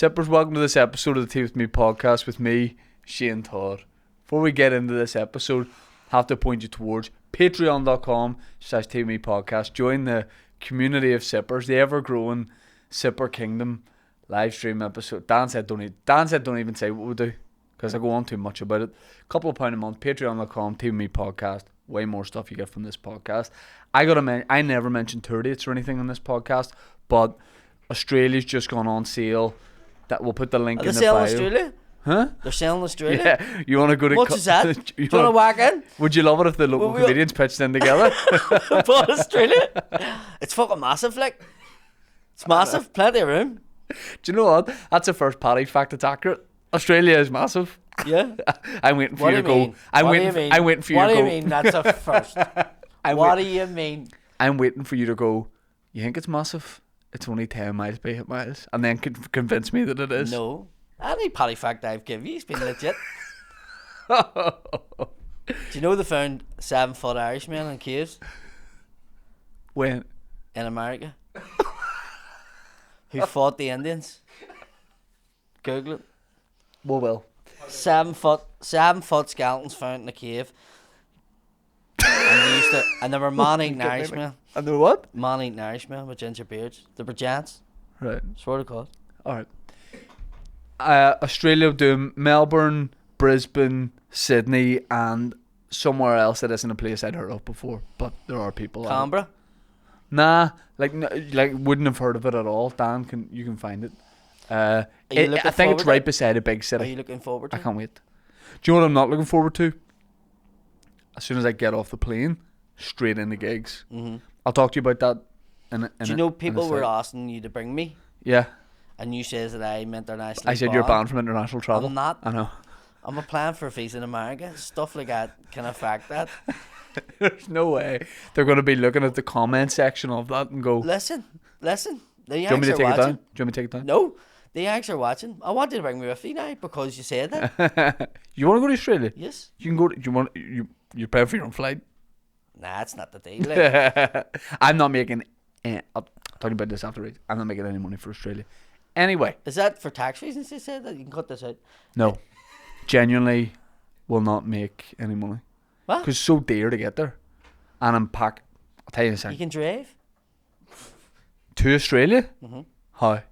Sippers, welcome to this episode of the Tea With Me podcast with me, Shane Todd. Before we get into this episode, I have to point you towards patreon.com/Tea With Me podcast. Join the community of sippers, the ever-growing Sipper Kingdom live stream episode. Dan said don't even say what we do, because I go on too much about it. Couple of £1 a month, patreon.com/Tea With Me podcast. Way more stuff you get from this podcast. I never mentioned tour dates or anything on this podcast, but Australia's just gone on sale. That we'll put the link in the bio. They're selling Australia? Huh? They're selling Australia? Yeah. You want to go to... Much is that? Do you want to whack in? Would you love it if the local comedians pitched in together? For Australia? It's fucking massive, like. It's massive. Plenty of room. Do you know what? That's the first Paddy fact that's accurate. Australia is massive. Yeah. I'm waiting for you to go. I'm waiting for you to go. What do you mean that's a first? What do you mean? I'm waiting for you to go, you think it's massive? It's only 10 miles by 8 miles. And then convince me that it is. No. Any Paddy fact I've given you has been legit. Do you know they found 7-foot Irishmen in caves? When? In America. Who fought the Indians? Google it. Well. 7-foot skeletons found in a cave. And they were man-eating Irishmen. And they were what? Man-eating Irishmen with ginger beards. They were giants. Right. Swear to God. Alright. Australia doing Melbourne, Brisbane, Sydney, and somewhere else that isn't a place I'd heard of before. But there are people. Canberra? Nah, like wouldn't have heard of it at all. Dan, you can find it. I think it's right beside a big city. Are you looking forward to it? I can't wait. Do you know what I'm not looking forward to? As soon as I get off the plane, straight into gigs. Mm-hmm. I'll talk to you about that. Do you know people were asking you to bring me? Yeah. And you says that I'm internationally I said you're banned from international travel. I'm not. I know. I'm applying for a visa in America. Stuff like that can affect that. There's no way they're going to be looking at the comment section of that and go, Listen. The do you want me to take it down? Do you want me to take it down? No. The Yanks are watching. I wanted to bring me with you now because you said that. You want to go to Australia? Yes. You can go. You're paying for your own flight. Nah, that's not the deal. Like. I'm not making. I'll talk about this after. I'm not making any money for Australia. Anyway. Is that for tax reasons? They said that you can cut this out. No, genuinely, will not make any money. What? Because it's so dear to get there, and I'm packed. I'll tell you in a second. You can drive to Australia. Mm-hmm. How?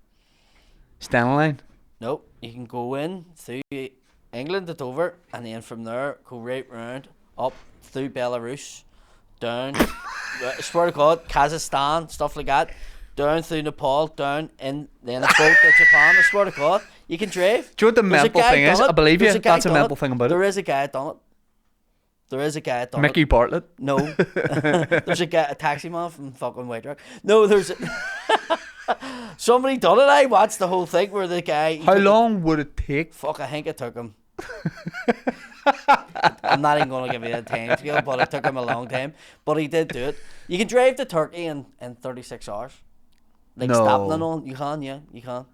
Stand in line? Nope. You can go in through England to Dover, and then from there go right round up through Belarus, down. I swear to God, Kazakhstan, stuff like that. Down through Nepal, down in then a boat to Japan. I swear to God, you can drive. Do you know what the mental thing is? I believe you. That's a mental thing about it. There is a guy done it. Mickey Bartlett? No. There's a taxi man from fucking White Rock. No, there's somebody done it. I watched the whole thing where the guy... How long would it take? Fuck, I think it took him. I'm not even going to give you a time scale, but it took him a long time. But he did do it. You can drive to Turkey in 36 hours. Like stopping and all. You can, yeah, you can.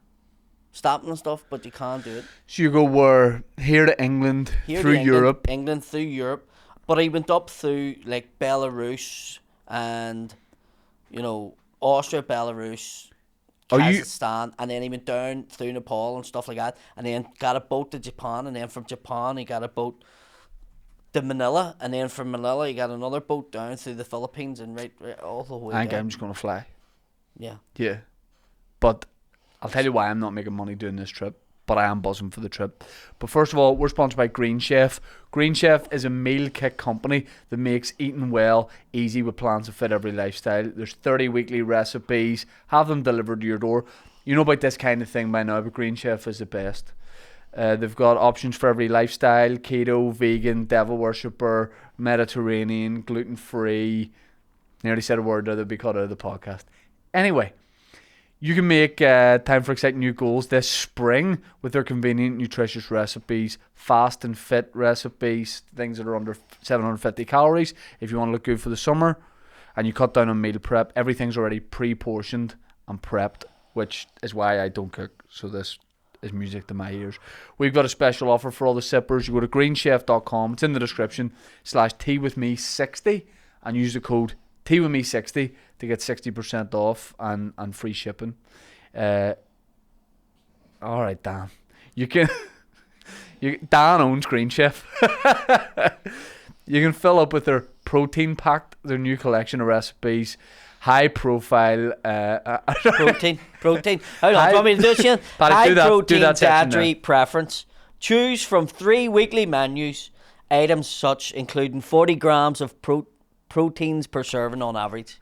Stopping and stuff, but you can't do it. So you go here to England, through Europe. England through Europe. But he went up through like Belarus and, Austria, Belarus, Kazakhstan, and then he went down through Nepal and stuff like that, and then got a boat to Japan, and then from Japan he got a boat to Manila, and then from Manila he got another boat down through the Philippines and right all the way I think down. I'm just going to fly. Yeah. Yeah. But I'll tell you why I'm not making money doing this trip, but I am buzzing for the trip. But first of all, we're sponsored by Green Chef. Green Chef is a meal kit company that makes eating well easy with plans to fit every lifestyle. There's 30 weekly recipes. Have them delivered to your door. You know about this kind of thing by now, but Green Chef is the best. They've got options for every lifestyle: keto, vegan, devil worshipper, Mediterranean, gluten-free. Nearly said a word there that'd be cut out of the podcast. Anyway, you can make time for exciting new goals this spring with their convenient, nutritious recipes, fast and fit recipes, things that are under 750 calories. If you want to look good for the summer and you cut down on meal prep, everything's already pre-portioned and prepped, which is why I don't cook. So this is music to my ears. We've got a special offer for all the sippers. You go to greenchef.com. It's in the description. /teawithme60 and use the code teawithme60 to get 60% off and free shipping. And All right, Dan. You can. Dan owns Green Chef. You can fill up with their protein packed, their new collection of recipes, high profile. Protein. Hold on, do you want me to do it, Shane? Paddy, High do that protein section dietary there. preference. Choose from 3 weekly menus. Items such including 40 grams of proteins per serving on average.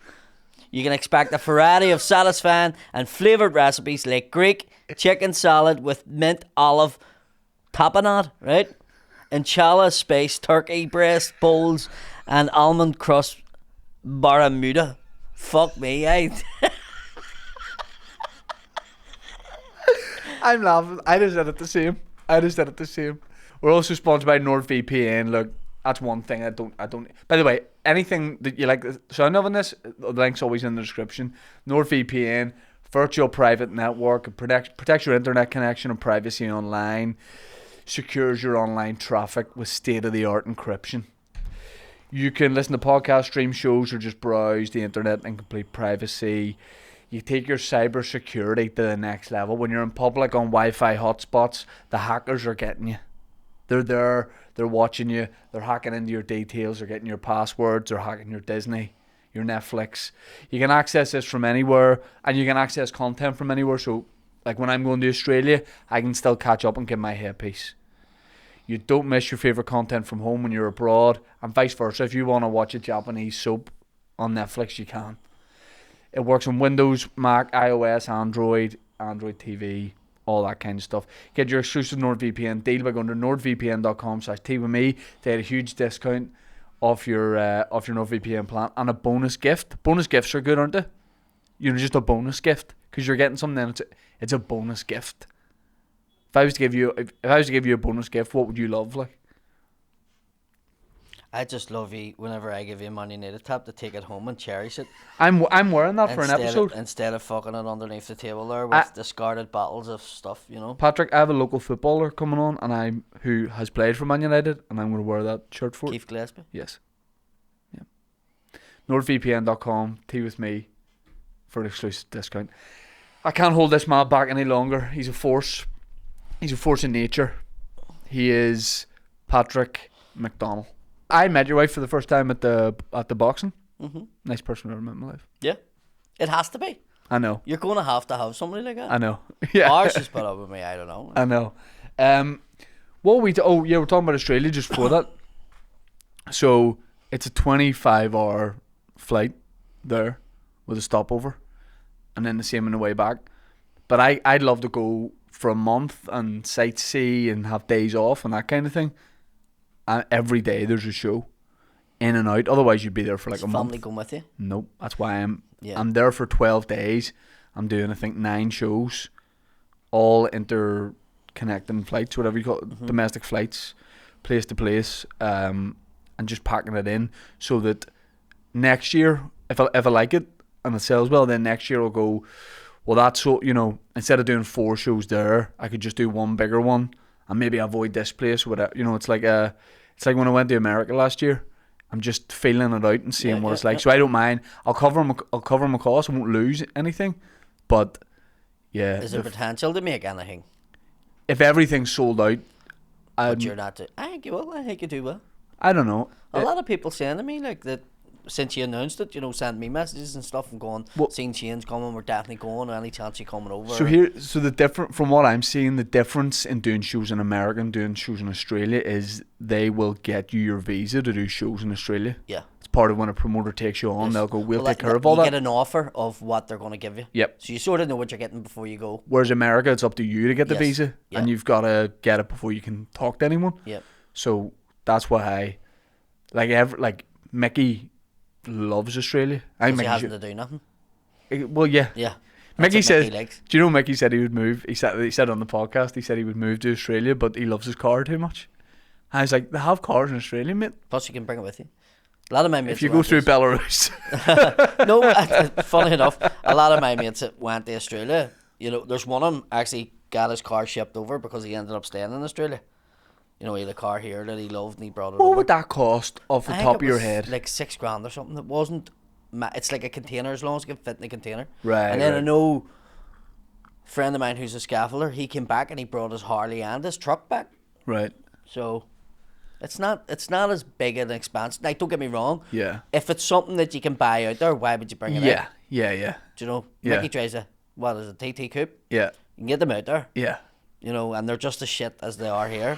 You can expect a variety of satisfying and flavoured recipes like Greek chicken salad with mint olive tapenade, right? Inchallah space turkey breast bowls and almond crust baramuda. Fuck me, eh? I'm laughing. I just said it the same. We're also sponsored by NordVPN. Look, that's one thing I don't. By the way, anything that you like the sound of in this, the link's always in the description. NordVPN, virtual private network, it protects your internet connection and privacy online, secures your online traffic with state-of-the-art encryption. You can listen to podcasts, stream shows, or just browse the internet in complete privacy. You take your cyber security to the next level. When you're in public on Wi-Fi hotspots, the hackers are getting you. They're there, they're watching you, they're hacking into your details, they're getting your passwords, they're hacking your Disney, your Netflix. You can access this from anywhere, and you can access content from anywhere. So, like when I'm going to Australia, I can still catch up and get my headpiece. You don't miss your favourite content from home when you're abroad, and vice versa. If you want to watch a Japanese soap on Netflix, you can. It works on Windows, Mac, iOS, Android TV, all that kind of stuff. Get your exclusive NordVPN deal by going to nordvpn.com/tea with me. They had a huge discount off your NordVPN plan and a bonus gift. Bonus gifts are good, aren't they? You know, just a bonus gift because you're getting something. Then it's a bonus gift. If I was to give you a bonus gift, what would you love? Like, I just love you whenever I give you a Man United tap to take it home and cherish it. I'm wearing that for an episode. Instead of fucking it underneath the table there with discarded bottles of stuff, you know. Patrick, I have a local footballer coming on, and who has played for Man United, and I'm going to wear that shirt for Keith Gillespie? Yes. Yeah. NordVPN.com, tea with me, for an exclusive discount. I can't hold this man back any longer. He's a force. He's a force in nature. He is Paddy McDonnell. I met your wife for the first time at the boxing. Mm-hmm. Nice person I've ever met in my life. Yeah. It has to be. I know. You're going to have somebody like that. I know. Yeah. Ours is put up with me, I don't know. I know. What we're talking about Australia just before that. So it's a 25-hour flight there with a stopover, and then the same on the way back. But I'd love to go for a month and sightsee and have days off and that kind of thing. And every day there's a show, in and out. Otherwise you'd be there for like a month. Family going with you? Nope. That's why I'm there for 12 days. I'm doing I think 9 shows, all interconnecting flights, whatever you call it, domestic flights, place to place, and just packing it in so that next year, if I like it and it sells well, then next year I'll go, well, that's so, you know, instead of doing 4 shows there, I could just do one bigger one and maybe avoid this place or whatever. You know, it's like when I went to America last year. I'm just feeling it out and seeing what it's like. So I don't mind. I'll cover my costs. I won't lose anything. But yeah, is there potential to make anything? If everything's sold out, but you're not. I think you will. I think you do well. I don't know. A lot of people saying to me like that. Since you announced it, you know, send me messages and stuff and going, seeing Shane's coming, we're definitely going, or any chance you coming over. So the different, from what I'm seeing, the difference in doing shows in America and doing shows in Australia is they will get you your visa to do shows in Australia. Yeah. It's part of when a promoter takes you on, they'll go, we'll take care of all that. You get an offer of what they're going to give you. Yep. So you sort of know what you're getting before you go. Whereas America, it's up to you to get the visa, and you've got to get it before you can talk to anyone. Yep. So that's why like Mickey loves Australia. He hasn't to do nothing. Well, yeah. Yeah. Mickey says, do you know Mickey said he would move? He said on the podcast, he said he would move to Australia, but he loves his car too much. I was like, they have cars in Australia, mate. Plus you can bring it with you. A lot of my mates, if you go through Belarus. No, funny enough, a lot of my mates that went to Australia, you know, there's one of them actually got his car shipped over because he ended up staying in Australia. You know, he had a car here that he loved and he brought it over. What would that cost off the top of your head? Like $6,000 or something. It wasn't. It's like a container as long as it can fit in the container. Right. And then I know friend of mine who's a scaffolder, he came back and he brought his Harley and his truck back. Right. So it's not as big an expanse. Like, don't get me wrong. Yeah. If it's something that you can buy out there, why would you bring it out? Yeah. Yeah. Yeah. Do you know? Yeah. Mickey drives a TT Coupe. Yeah. You can get them out there. Yeah. You know, and they're just as shit as they are here.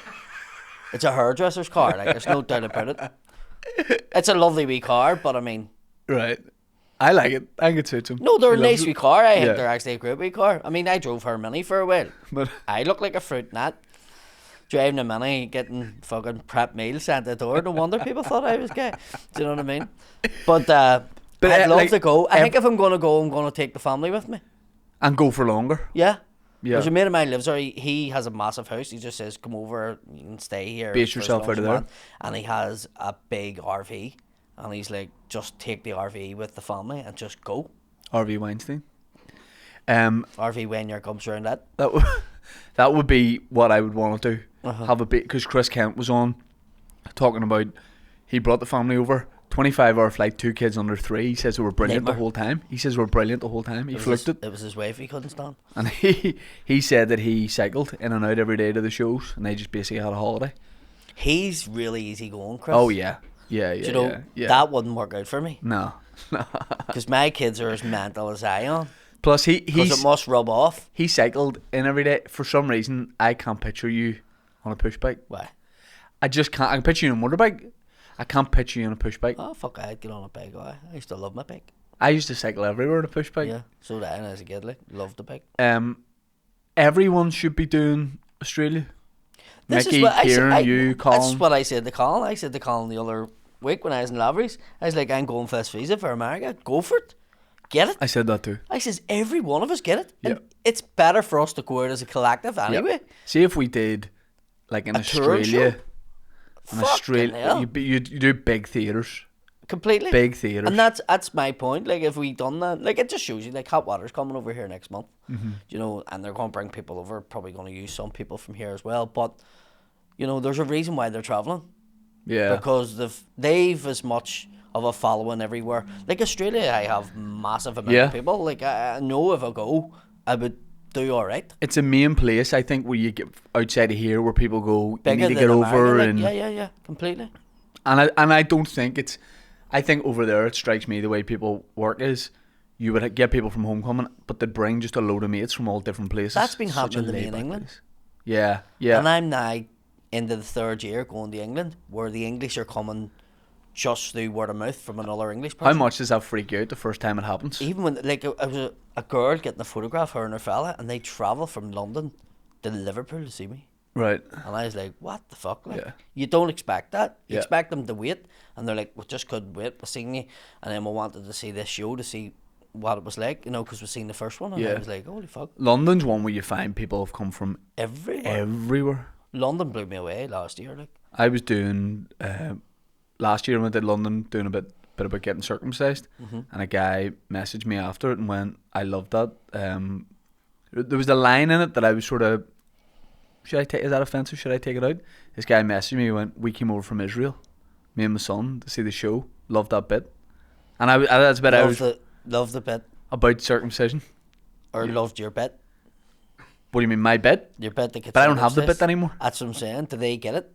It's a hairdresser's car. Like, there's no doubt about it. It's a lovely wee car, but I mean. Right. I like it. I think it suits him. No, they're a He nice loves wee it. car. I think Yeah. they're actually a great wee car. I mean, I drove her Mini for a while. But I look like a fruit nut. Driving a Mini, getting fucking prep meals sent at the door. No wonder people thought I was gay. Do you know what I mean? But I'd love like, to go. I think if I'm going to go, I'm going to take the family with me. and go for longer. Yeah. Yeah. There's a mate of mine lives there. He has a massive house. He just says, come over, you can stay here. Base for as yourself long out as of you there. want. And he has a big RV. And he's like, just take the RV with the family and just go. RV Weinstein. RV when your comes around that. That would be what I would want to do. Uh-huh. Have a bit, because Chris Kent was on talking about, he brought the family over, 25-hour flight, 2 kids under 3. He says they were brilliant Nightmare. the whole time. He says they were brilliant the whole time. He flicked it. It was his wife he couldn't stand. And he said that he cycled in and out every day to the shows, and they just basically had a holiday. He's really easy going, Chris. Oh yeah, yeah, yeah. Do you know, yeah. that wouldn't work out for me. No. Because my kids are as mental as I am. Plus Because it must rub off. he cycled in every day. For some reason, I can't picture you on a push bike. Why? I just can't. I can picture you on a motorbike. I can't picture you on a push bike. Oh, fuck, I'd get on a bike. I used to love my bike. I used to cycle everywhere on a push bike. Yeah, so did I as a kid. Like, loved the bike. Everyone should be doing Australia. This Mickey, is what Kieran, you, Colin. That's what I said to Colin. I said to Colin the other week when I was in Lavery's, I was like, I'm going for this visa for America. Go for it. Get it. I said that too. I says, every one of us get it. And Yep. it's better for us to go out as a collective anyway. Yep. See if we did, like in A touring Australia. show? In Fucking Australia, hell. you do big theatres. Completely. Big theatres. And that's my point. Like, if we done that, like, it just shows you, like, Hot Water's coming over here next month. Mm-hmm. You know, and they're going to bring people over, probably going to use some people from here as well. But, you know, there's a reason why they're travelling. Yeah. Because they've as much of a following everywhere. Like, Australia, I have massive amount Yeah. of people. Like, I know if I go, I would do all right. It's a main place, I think, where you get outside of here, where people go, Bigger you need to than get America, over, like, and yeah, completely. I don't think it's. I think over there, it strikes me the way people work is, you would get people from homecoming, but they'd bring just a load of mates from all different places. That's been Such a happening to me in laid-back England. place. Yeah, yeah. And I'm now into the 3rd year going to England, where the English are coming just through word of mouth from another English person. How much does that freak you out the first time it happens? Even when, like, it was a girl getting a photograph, her and her fella, and they travel from London to Liverpool to see me. Right. And I was like, what the fuck? Like, Yeah. you don't expect that. You Yeah. expect them to wait. And they're like, we just couldn't wait. We've seen you. And then we wanted to see this show to see what it was like, you know, because we've seen the first one. And I Yeah. was like, holy fuck. London's one where you find people have come from Everywhere. everywhere. London blew me away last year. Like, I was doing last year when I did London, doing a bit about getting circumcised, and a guy messaged me after it and went, "I loved that." There was a line in it that I was sort of, should I take? Is that offensive? Should I take it out? This guy messaged me. He went, "We came over from Israel, me and my son, to see the show. Loved that bit." And that's a bit I was loved the bit. about circumcision. Or loved your bit. What do you mean, my bit? Your bit that gets But I don't have the circumcised. bit anymore. That's what I'm saying. Do they get it?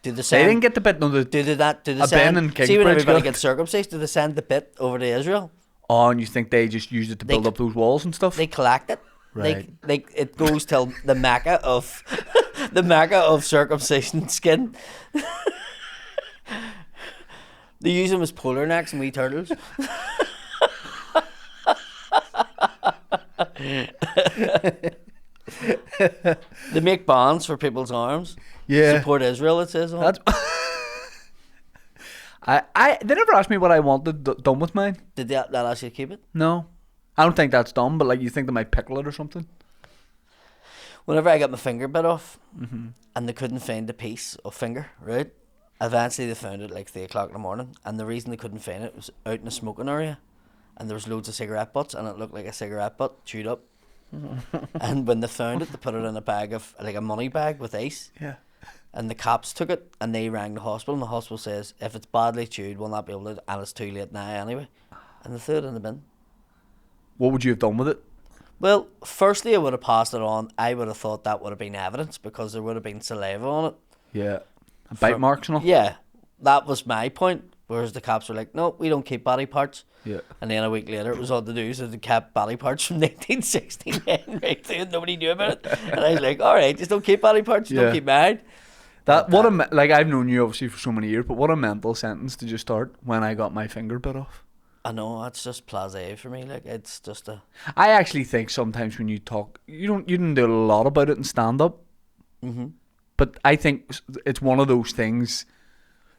Do they They send? didn't get the bit. No, Do they that? Do they A send? Ben and See when Kingsbridge everybody got- gets circumcised, do they send the bit over to Israel? Oh, and you think they just used it to build up those walls and stuff? They collect it. Right. Like it goes till the Mecca of the Mecca of circumcision skin. They use them as polar necks and wee turtles. They make bonds for people's arms. Yeah. Support Israel, it says on. That's. They never asked me what I wanted done with mine. Did that ask you to keep it? No, I don't think that's dumb. But like, you think they might pickle it or something? Whenever I got my finger bit off, and they couldn't find a piece of finger, right? Eventually they found it like 3 o'clock in the morning, and the reason they couldn't find it was out in a smoking area, and there was loads of cigarette butts, and it looked like a cigarette butt chewed up. And when they found it, they put it in a bag of, like, a money bag with ice. Yeah. And the cops took it, and they rang the hospital, and the hospital says, if it's badly chewed, we'll not be able to, and it's too late now anyway. And they threw it in the bin. What would you have done with it? Well, firstly, I would have passed it on. I would have thought that would have been evidence because there would have been saliva on it. Yeah. Bite marks and all? Yeah, that was my point. Whereas the cops were like, no, we don't keep body parts. Yeah. And then a week later, it was on the news that they kept body parts from 1969 right there, and nobody knew about it. And I was like, all right, just don't keep body parts, don't keep mine. I've known you obviously for so many years, but what a mental sentence did you start when I got my finger bit off? I know, that's just blasé for me. Like, it's just a... I actually think sometimes when you talk, you didn't do a lot about it in stand up. Mm-hmm. But I think it's one of those things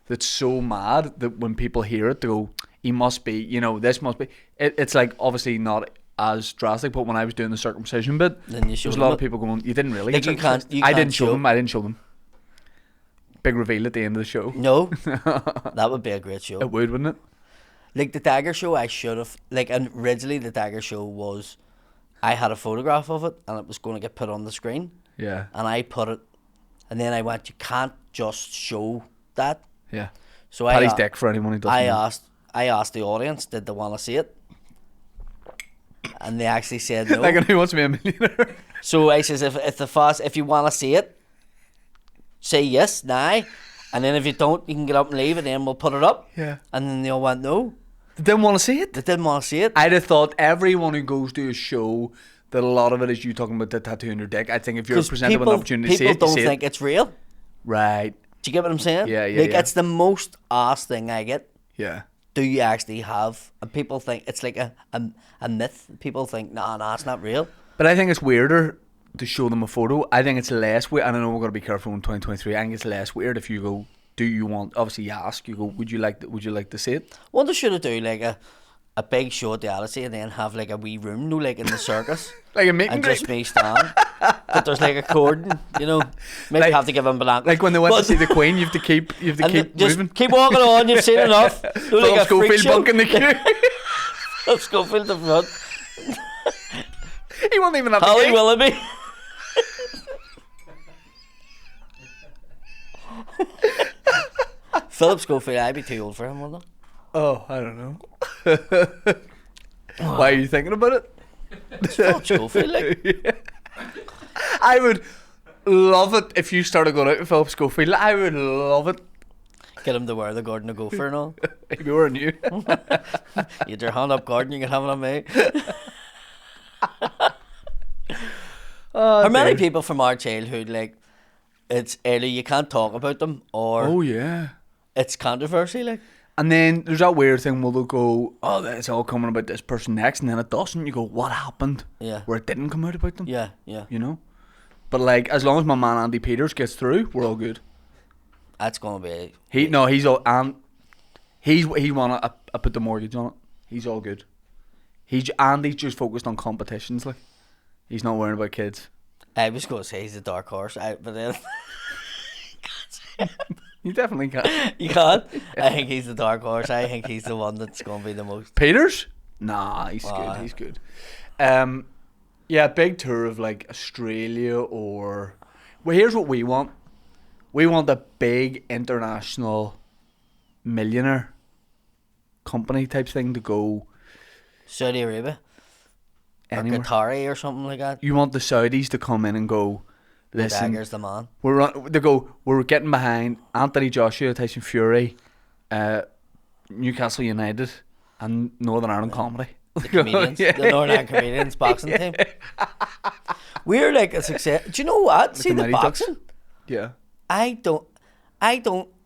that's so mad that when people hear it, they go, he must be, this must be. It's like obviously not as drastic, but when I was doing the circumcision bit, then you there's a lot of people going, you didn't really. Like I didn't show them. Big reveal at the end of the show. No, that would be a great show. It would, wouldn't it? Like the Dagger show, I should have. Like, and originally the Dagger show was, I had a photograph of it and it was going to get put on the screen. Yeah. And I put it, and then I went, you can't just show that. Yeah. So Paddy's dick for anyone who doesn't know. I asked the audience, did they want to see it? And they actually said no. Like, who wants to be a millionaire? So I says, if you want to see it, say yes now, and then if you don't, you can get up and leave, and then we'll put it up. Yeah. And then they all went no. They didn't want to see it? They didn't want to see it. I'd have thought everyone who goes to a show, that a lot of it is you talking about the tattoo on your dick. I think if you're presented with an opportunity to see it, people don't think it's real. Right. Do you get what I'm saying? Yeah. Like, it's the most asked thing I get. Yeah. Do you actually have? And people think it's like a myth. People think, nah, it's not real. But I think it's weirder to show them a photo. I think it's less weird. And I know we're going to be careful in 2023. I think it's less weird if you go, do you want, obviously you ask, you go, would you like to see it? Well, they should have do like a big show at the Odyssey and then have like a wee room, like in the circus. Like a meet and and greet. just me stand. But there's like a cordon, Maybe Like- have to give them blank. Like when they went to see the Queen, you have to keep just moving. keep walking on, you've seen enough. Do Philip like a freak Schofield show. bunk in the queue. Philip Schofield the front. He won't even have Holly the Willoughby. Philip Schofield, I'd be too old for him, wouldn't Oh, I don't know. Why are you thinking about it? It's Philip Schofield, like. Yeah. I would love it if you started going out with Philip Schofield. I would love it. Get him to wear the Gordon to Gopher and all. If you were new. You had your hand up, Gordon, you can have it on me. How many people from our childhood, like, it's either you can't talk about them or Oh yeah. it's controversy, like. And then there's that weird thing where they'll go, oh, it's all coming about this person next, and then it doesn't. You go, what happened? Yeah. Where it didn't come out about them. Yeah. You know? But like, as long as my man Andy Peters gets through, we're all good. That's gonna be. He's wanna I put the mortgage on it. He's all good. Andy's just focused on competitions, like. He's not worrying about kids. I was gonna say he's a dark horse, but then You definitely can. you can't. I think he's the dark horse. I think he's the one that's gonna be the most. Peters? Nah, he's good. He's good. Yeah, big tour of like Australia or. Well, here's what we want. We want a big international millionaire company type thing to go Saudi Arabia. anywhere. Or Qatari or something like that. You want the Saudis to come in and go, listen, Dagger's the man. we're getting behind Anthony Joshua, Tyson Fury, Newcastle United, and Northern Ireland Comedy. The comedians, Yeah. the Northern Ireland comedians boxing team. We're like a success. Do you know what? See the Mighty boxing? Ducks. Yeah.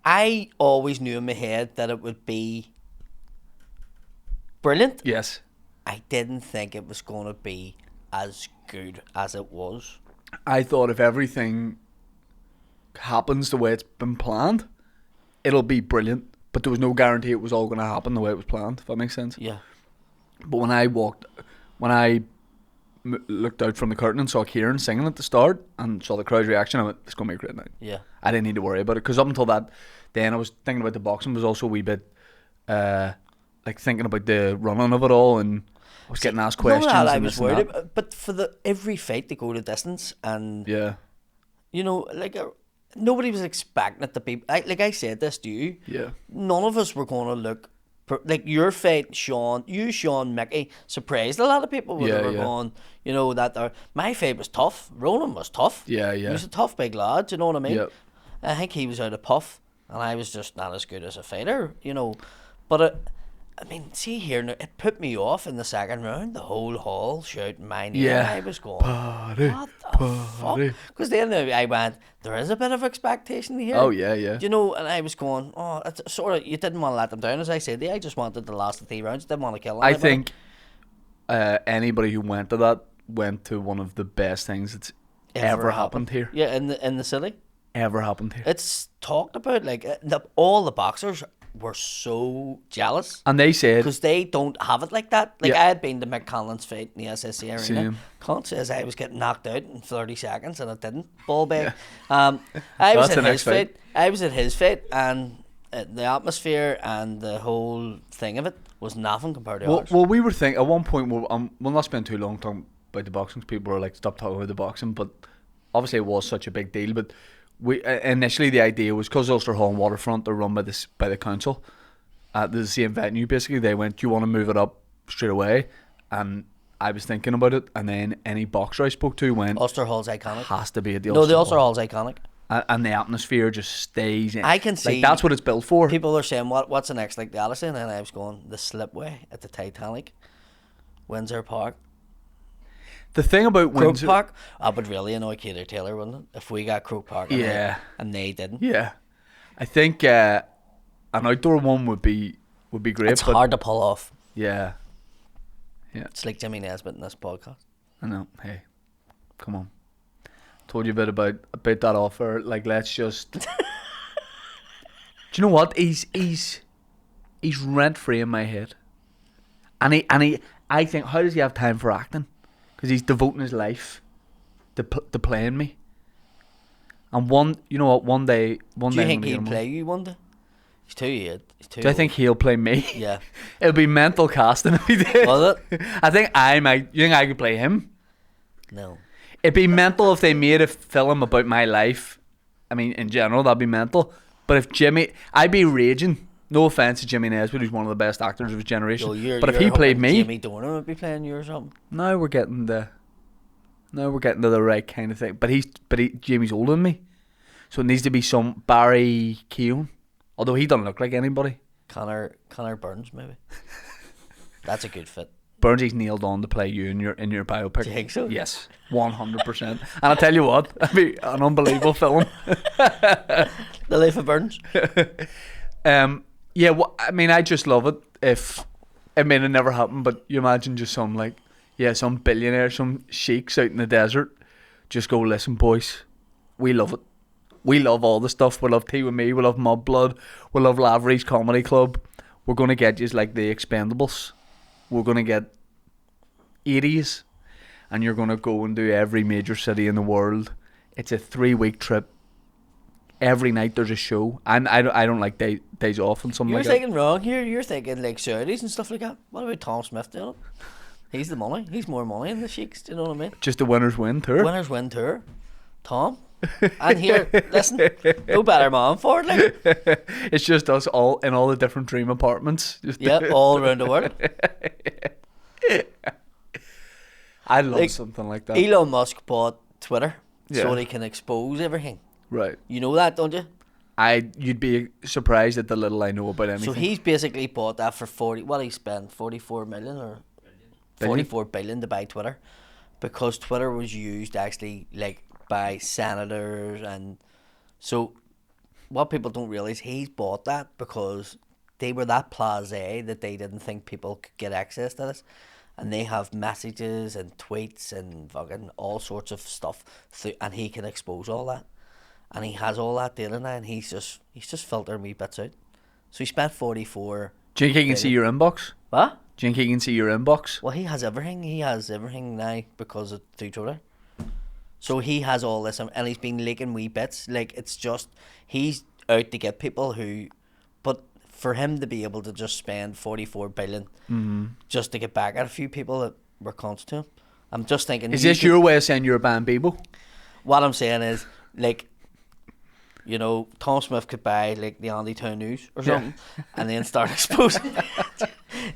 I always knew in my head that it would be brilliant. Yes. I didn't think it was going to be as good as it was. I thought if everything happens the way it's been planned, it'll be brilliant. But there was no guarantee it was all going to happen the way it was planned, if that makes sense. Yeah. But when I looked out from the curtain and saw Kieran singing at the start and saw the crowd's reaction, I went, it's going to be a great night. Yeah. I didn't need to worry about it. Because up until that, then I was thinking about the boxing, was also a wee bit, like thinking about the running of it all, and I was getting asked questions. None of that I and was this and worried that. about, but for every fight they go to distance, and Yeah. nobody was expecting it to be. Like I said this to you, Yeah. none of us were going to look Like your fight, Sean Mickey, surprised a lot of people when they were going, you know, that my fight was tough. Ronan was tough. Yeah. He was a tough big lad, you know what I mean? Yep. I think he was out of puff, and I was just not as good as a fighter, you know. But I mean, see here, now, it put me off in the second round. The whole hall shouting my name. Yeah. I was going, Paddy, what the fuck? Because then I went, there is a bit of expectation here. Oh, yeah. You know, and I was going, oh, it's sort of, you didn't want to let them down, as I said. I just wanted the last 3 rounds. Didn't want to kill anybody. I think anybody who went to that went to one of the best things that's ever happened here. Yeah, in the city. Ever happened here. It's talked about, like, all the boxers were so jealous. And they said, because they don't have it like that. Like, I had been to McDonald's fight in the SSC Arena. Same. Cunt says I was getting knocked out in 30 seconds and it didn't. Ball bag. I was at his fight. I was at his fight, and the atmosphere and the whole thing of it was nothing compared to ours. Well, we were thinking at one point, we'll not spend too long talking about the boxing. People were like, stop talking about the boxing. But obviously it was such a big deal. But we initially the idea was, because Ulster Hall and Waterfront are run by the council at the same venue. Basically, they went, "Do you want to move it up straight away?" And I was thinking about it, and then any boxer I spoke to went, Ulster Hall's iconic. Has to be at the Ulster Ulster No, the Ulster Hall. Hall's iconic. And the atmosphere just stays in. I can see, like, that's what it's built for. People are saying, what's the next, like the Allison? And I was going, the Slipway at the Titanic, Windsor Park. The thing about Croke Windsor Park, I would really annoy Kater Taylor, wouldn't it? If we got Croke Park and they didn't. Yeah. I think an outdoor one would be great. It's hard to pull off. Yeah. It's like Jimmy Nesbitt in this podcast. I know. Hey, come on. Told you a bit about that offer. Like, let's just. Do you know what? He's rent free in my head, and I think, how does he have time for acting? Because he's devoting his life to playing me. And you know what? One day. Do you think he'll play you one day? He's too old. Do I think he'll play me? Yeah. It'll be mental casting if he did. Was it? I think I might. You think I could play him? No. It'd be mental if they made a film about my life. I mean, in general, that'd be mental. But if I'd be raging. No offense to Jimmy Nesbitt, who's one of the best actors of his generation. But if he played me, Jimmy Dornan would be playing you or something. Now we're getting to the right kind of thing. But Jimmy's older than me, so it needs to be some Barry Keoghan. Although he doesn't look like anybody. Connor Burns, maybe. That's a good fit. Burnsy's nailed on to play you in your biopic. Do you think so? Yes, 100%. And I'll tell you what, that'd be an unbelievable film. The Life of Burns. Yeah, well, I mean, I just love it. It never happened, but you imagine just some billionaire, some sheiks out in the desert, just go, listen, boys, we love it. We love all the stuff. We love Tea With Me. We love Mudblood. We love Lavery's Comedy Club. We're going to get you like the Expendables. We're going to get 80s, and you're going to go and do every major city in the world. It's a 3-week trip. Every night there's a show. And I don't like days off and something like that. You're thinking wrong here. You're thinking like Saudis and stuff like that. What about Tom Smith doing it? He's the money. He's more money than the sheiks. Do you know what I mean? Just a winners win tour. Winners win tour. Tom. And here, listen, no better man for it. Like. It's just us all in all the different dream apartments. All around the world. I love something like that. Elon Musk bought Twitter so he can expose everything. Right. You know that, don't you? You'd be surprised at the little I know about anything. So he's basically bought that for 44 million or 44 billion to buy Twitter, because Twitter was used actually like by senators, and so what people don't realise, he's bought that because they were that blasé that they didn't think people could get access to this, and they have messages and tweets and fucking all sorts of stuff and he can expose all that. And he has all that data now, and he's just filtering wee bits out. So he spent 44. Do you think he can see your inbox? What? Do you think he can see your inbox? Well, he has everything. He has everything now because of through Twitter. So he has all this, and he's been leaking wee bits. Like, it's just, he's out to get people who, but for him to be able to just spend 44 billion just to get back at a few people that were cons to him, I'm just thinking. Is this your way of saying you're a Bambibo? What I'm saying is, like, You know, Tom Smith could buy like the Andy Town News or something, and then start exposing it.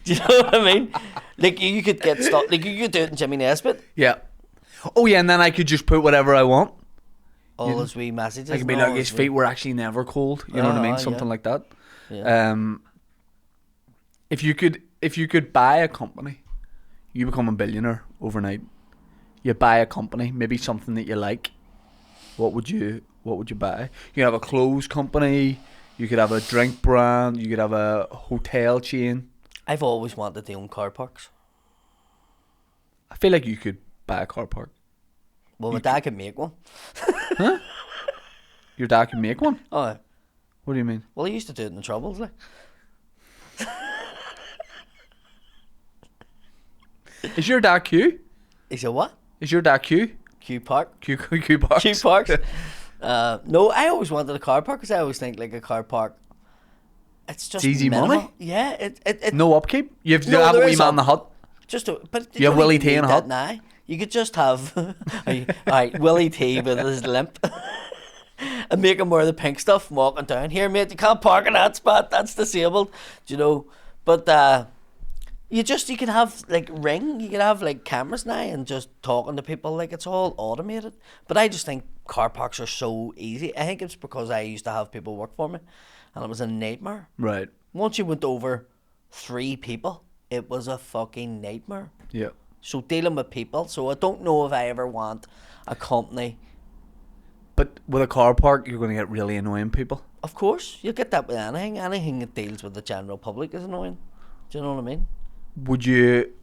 Do you know what I mean? Like you could get stuff. Like you could do it in Jimmy Nesbitt. Yeah. Oh yeah, and then I could just put whatever I want. All his wee messages. I could be like, his feet were actually never cold. You know what I mean? Something like that. Yeah. If you could buy a company, you become a billionaire overnight. You buy a company, maybe something that you like. What would you buy? You could have a clothes company. You could have a drink brand. You could have a hotel chain. I've always wanted to own car parks. I feel like you could buy a car park. Well, my dad could make one. Huh? Your dad can make one? Oh. What do you mean? Well, he used to do it in the Troubles, like. Is your dad Q? Is it what? Is your dad Q? Q Park? Q Parks? Q Parks? No, I always wanted a car park because I always think like a car park. It's just easy minimal. money? Yeah, it No upkeep? You have to No, have a there wee is man in the hut? but You have Willie T in a hut? Now. You could just have alright, Willie T with his limp. And make him wear the pink stuff walking down. Here, mate, you can't park in that spot, that's disabled. Do you know? But you can have like you can have like cameras now and just talking to people, like it's all automated. But I just think car parks are so easy. I think it's because I used to have people work for me and it was a nightmare. Right. Once you went over 3 people, it was a fucking nightmare. Yeah. So dealing with people. So I don't know if I ever want a company. But with a car park, you're going to get really annoying people. Of course, you'll get that with anything. Anything that deals with the general public is annoying. Do you know what I mean? Would you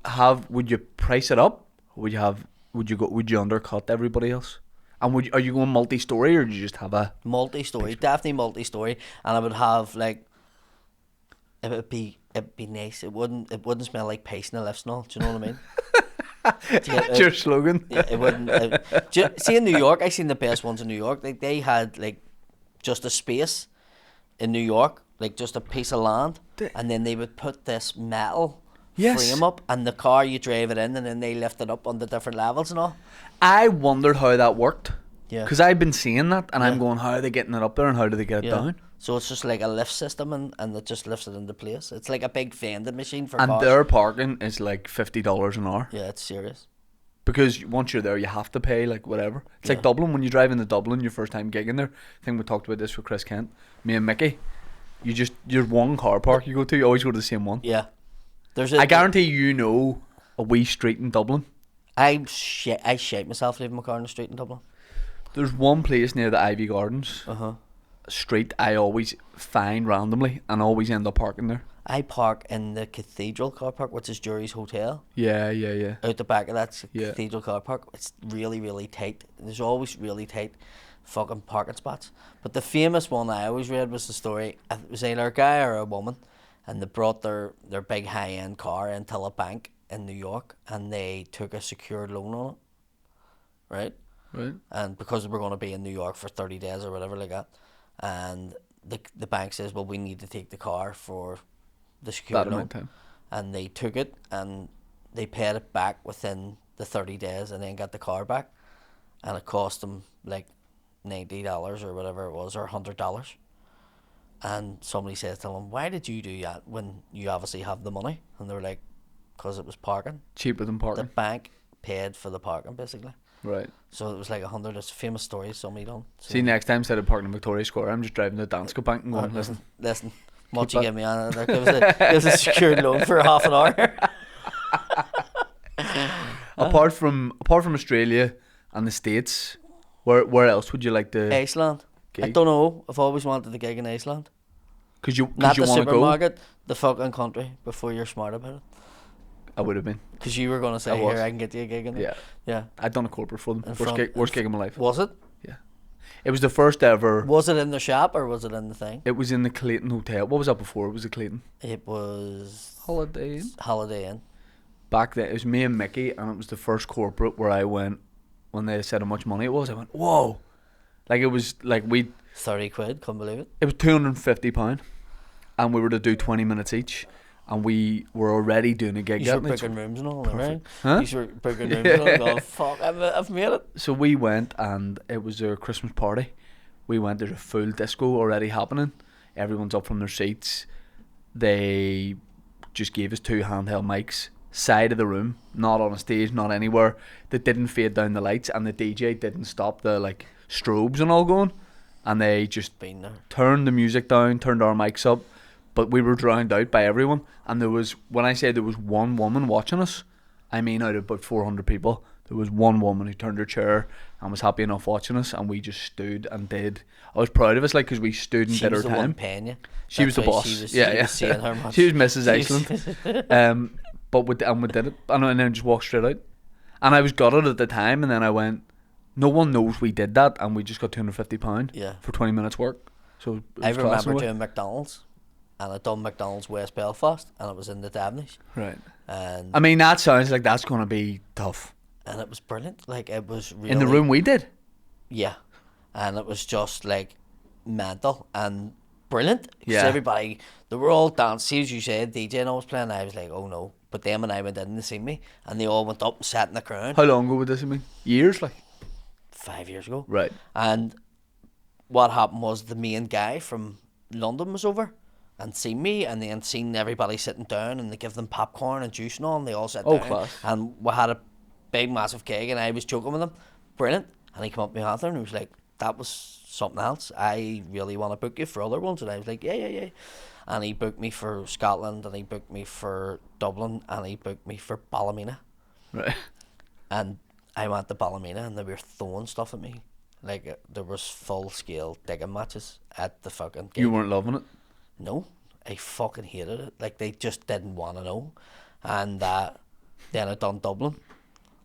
price it up? Would you undercut everybody else? And are you going multi-story or do you just have a multi-story? Definitely multi-story, and I would have like it'd be nice. It wouldn't smell like piss in the lifts and all. Do you know what I mean? That's your slogan. Yeah, it wouldn't. See, in New York, I seen the best ones in New York. Like they had like just a space in New York, like just a piece of land, and then they would put this metal frame up, and the car you drive it in, and then they lift it up on the different levels and all. I wondered how that worked. Yeah. Because I've been seeing that, and I'm going, how are they getting it up there, and how do they get it down? So it's just like a lift system, and it just lifts it into place. It's like a big vending machine for and cars. And their parking is like $50 an hour. Yeah, it's serious. Because once you're there, you have to pay like whatever. It's like Dublin. When you drive into Dublin, your first time gigging there. I think we talked about this with Chris Kent, me and Mickey. You're one car park you go to. You always go to the same one. Yeah. I guarantee you know a wee street in Dublin. I shite myself leaving my car in the street in Dublin. There's one place near the Ivy Gardens street I always find randomly and always end up parking there. I park in the Cathedral car park, which is Jury's Hotel. Yeah. Out the back of that Cathedral car park. It's really, really tight. There's always really tight fucking parking spots. But the famous one I always read was the story. It was either a guy or a woman, and they brought their big high-end car into a bank in New York, and they took a secured loan on it. Right? And because they were going to be in New York for 30 days or whatever like that, and the bank says, well, we need to take the car for the secured loan. And they took it, and they paid it back within the 30 days and then got the car back. And it cost them like $90 or whatever it was, or $100. And somebody says to them, why did you do that when you obviously have the money? And they were like, because it was parking. Cheaper than parking. The bank paid for the parking, basically. Right. So it was like 100. It's a famous story somebody done. So see, next time instead of parking in Victoria Square, I'm just driving to the Danske Bank and going, listen, what you give me on it? Give us a secured loan for half an hour. Apart from Australia and the States, where else would you like to? Iceland. Gig? I don't know. I've always wanted to gig in Iceland. Cause you not the supermarket, the fucking country. Before you're smart about it. I would have been. Because you were going to say, here, I can get you a gig in it. Yeah. I'd done a corporate for them. Worst gig of my life. Was it? Yeah. It was the first ever. Was it in the shop or was it in the thing? It was in the Clayton Hotel. What was that before? It was the Clayton. It was Holiday Inn. Holiday Inn. Back then, it was me and Mickey, and it was the first corporate where I went when they said how much money it was. I went, whoa! Like it was like 30 quid. Couldn't believe it. It was £250, and we were to do 20 minutes each. And we were already doing a gig. You were booking rooms and all, right? Huh? You were booking rooms and all. Going, fuck, I've made it. So we went, and it was their Christmas party. We went, there's a full disco already happening. Everyone's up from their seats. They just gave us 2 handheld mics, side of the room, not on a stage, not anywhere. They didn't fade down the lights, and the DJ didn't stop the like strobes and all going. And they just turned the music down, turned our mics up, but we were drowned out by everyone. And there was, when I say there was one woman watching us, I mean out of about 400 people, there was one woman who turned her chair and was happy enough watching us, and we just stood and did. I was proud of us, like, because we stood and did our time. She was the one paying you. She was the boss. She was seeing her much. She was Mrs. Excellent. But we did it, and then just walked straight out. And I was gutted at the time, and then I went, no one knows we did that, and we just got £250 for 20 minutes work. So I remember doing McDonald's, and I'd done McDonald's West Belfast, and it was in the Dabneys. Right. And I mean, that sounds like that's going to be tough. And it was brilliant. Like, it was really... In the room we did? Yeah. And it was just, like, mental and brilliant. Because everybody, they were all dancing. As you said, DJ and I was playing, I was like, oh no. But them and I went in to see me, and they all went up and sat in the crowd. How long ago would this have been? Years, like? 5 years ago. Right. And what happened was the main guy from London was over and seen me, and then seen everybody sitting down, and they give them popcorn and juice and all, and they all sat down. Class. And we had a big massive cake, and I was joking with him. Brilliant. And he came up to me after, and he was like, that was something else. I really want to book you for other ones. And I was like, yeah. And he booked me for Scotland, and he booked me for Dublin, and he booked me for Ballymena. Right. And I went to Ballymena, and they were throwing stuff at me. Like, there was full-scale digging matches at the fucking game. You weren't loving it? No. I fucking hated it. Like, they just didn't want to know. And then I done Dublin.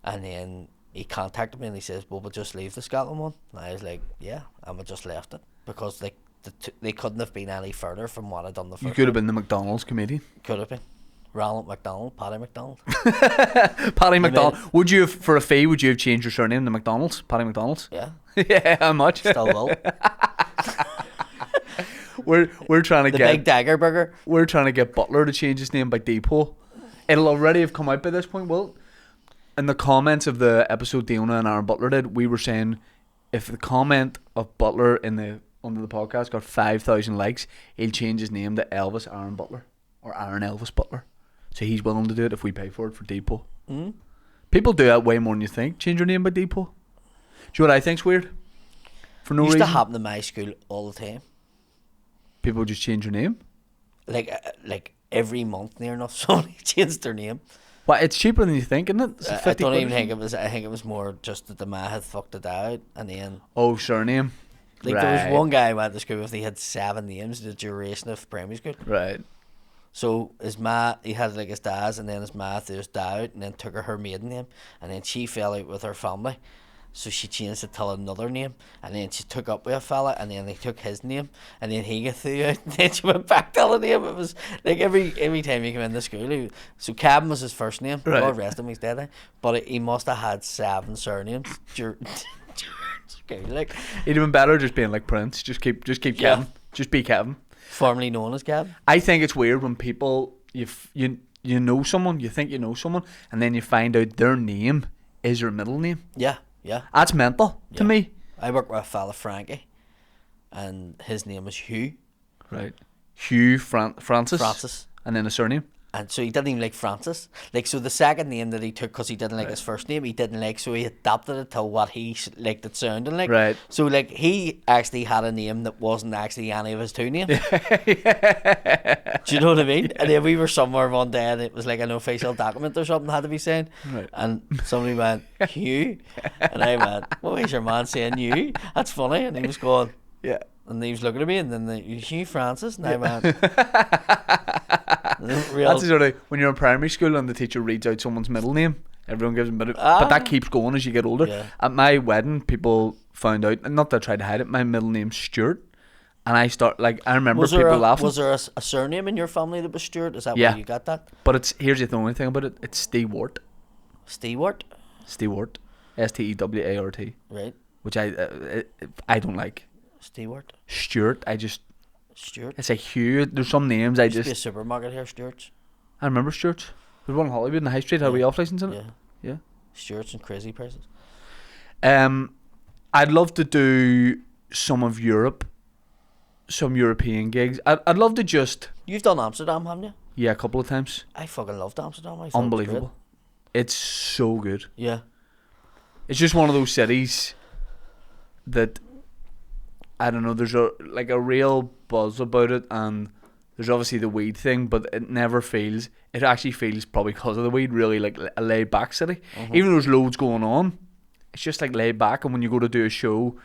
And then he contacted me, and he says, well, we'll just leave the Scotland one. And I was like, yeah. And we just left it. Because, like, they couldn't have been any further from what I'd done the first. You could have been the McDonald's comedian. Could have been. Ronald McDonald, Paddy McDonnell. Paddy McDonnell. Would you have, for a fee, would you have changed your surname to McDonald's? Paddy McDonald's? Yeah. Yeah, how much? Still will. We're trying to get the big dagger burger. We're trying to get Butler to change his name by Depot. It'll already have come out by this point. Well, in the comments of the episode Diona and Aaron Butler did, we were saying if the comment of Butler under the podcast got 5,000 likes, he'll change his name to Elvis Aaron Butler or Aaron Elvis Butler. So he's willing to do it if we pay for it for Depot. Mm. People do that way more than you think. Change your name by Depot. Do you know what I think's weird? For no reason. Used to happen in my school all the time. People just change your name? Like every month near enough somebody changed their name. But it's cheaper than you think, isn't it? I don't even think it was. I think it was more just that the man had fucked it out, and then surname. Like right. There was one guy I went to school with. He had 7 names the duration of primary school. Right. So his ma, he had like his dad's, and then his ma threw his dad out, and then took her maiden name, and then she fell out with her family, so she changed it to another name, and then she took up with a fella, and then they took his name, and then he got through out, and then she went back to the name. It was like every time he came into school, so Cabin was his first name. Right. God rest him, he's dead now. But he must have had 7 surnames. Like, he'd have been better just being like Prince. Just keep Kevin. Just be Kevin. Formerly known as Kevin. I think it's weird when people you know someone, you think you know someone, and then you find out their name is your middle name. Yeah. That's mental to me. I work with a fella, Frankie, and his name is Hugh. Right. Hugh Francis. And then a surname. And so he didn't even like Francis. Like, so the second name that he took, because he didn't like his first name, he didn't like, so he adapted it to what he liked it sounding like. Right. So, like, he actually had a name that wasn't actually any of his 2 names. Yeah. Do you know what I mean? Yeah. And then we were somewhere one day, and it was like an official document or something had to be signed. Right. And somebody went, Hugh? And I went, what is your man saying, you? That's funny. And he was going, yeah. And he was looking at me, and then Hugh Francis, and I went... That's sort of when you're in primary school and the teacher reads out someone's middle name, everyone gives them but that keeps going as you get older. Yeah. At my wedding, people found out, and not that I tried to hide it, my middle name's Stuart, and I remember people laughing. Was there a surname in your family that was Stuart? Is that where you got that? But here's the only thing about it, it's Stewart. Stewart, Stewart. Right. Which I don't like. Stewart. Stuart. Stuart. It's like Hugh. There's some names I just... Used to be a supermarket here, Stuart's. I remember Stuart's. There's one in Hollywood in the high street. Had we off license in it? Yeah. Stuart's and crazy prices. I'd love to do some of Europe, some European gigs. I'd love to just... You've done Amsterdam, haven't you? Yeah, a couple of times. I fucking loved Amsterdam. I thought Unbelievable. It was It's so good. great. Yeah. It's just one of those cities that, I don't know, there's a real buzz about it, and there's obviously the weed thing, but it never feels, it actually feels, probably because of the weed, really like a laid back city. Even though there's loads going on, it's just like laid back, and when you go to do a show,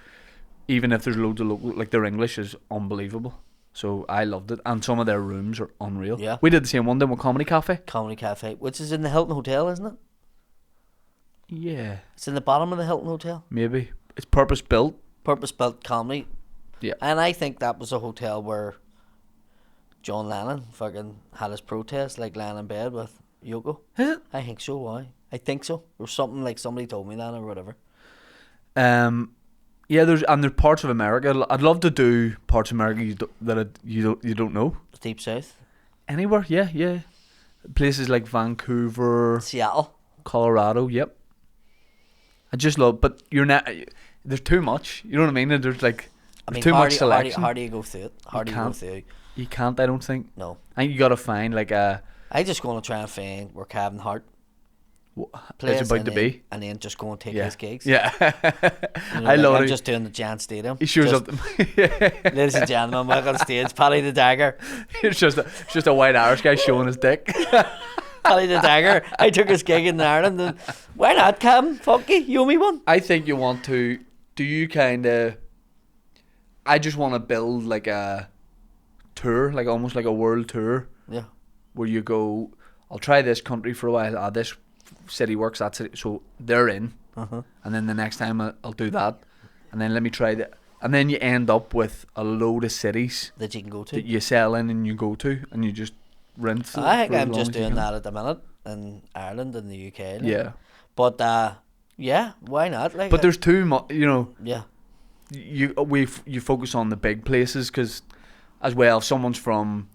even if there's loads of local, like their English is unbelievable. So I loved it, and some of their rooms are unreal. Yeah. We did the same one then with Comedy Cafe. Comedy Cafe, which is in the Hilton Hotel, isn't it? Yeah. It's in the bottom of the Hilton Hotel. Maybe. It's purpose built. Purpose-built comedy. Yeah. And I think that was a hotel where John Lennon fucking had his protest, like lying in bed with Yoko. Is it? I think so, why? I think so. Or something like somebody told me that or whatever. Yeah, there's parts of America. I'd love to do parts of America you don't know. The Deep South. Anywhere, yeah. Places like Vancouver, Seattle. Colorado, yep. I just love, but you're not. There's too much. You know what I mean? There's like too much selection. How do you go through it? How do you go can't. through it? You can't. I don't think. No. I think you gotta find like a. I just going to try and find where Kevin Hart It's about and to then, be. and then just go and take Yeah. his gigs. Yeah. You know, I love I'm it. just doing the Giant Stadium. He shows Just- up. Ladies and gentlemen, welcome on stage, Paddy the Dagger. It's just a white Irish guy showing his dick. Paddy the Dagger. I took his gig in Ireland. And why not, Cam? Fuck you owe me one. I think you want to. Do you kind of? I just want to build like a tour, like almost like a world tour, Yeah. where you go. I'll try this country for a while. This city works. That city, so they're in. And then the next time I'll do that, and then let me try that, and then you end up with a load of cities That you can go to. that you sell in and you go to, and you just rent. I think for as I'm long just as you doing can. that at the minute in Ireland and the UK. Like. Yeah, But yeah, why not? Like, but there's too much. You know, yeah, you focus on the big places because, as well, if someone's from,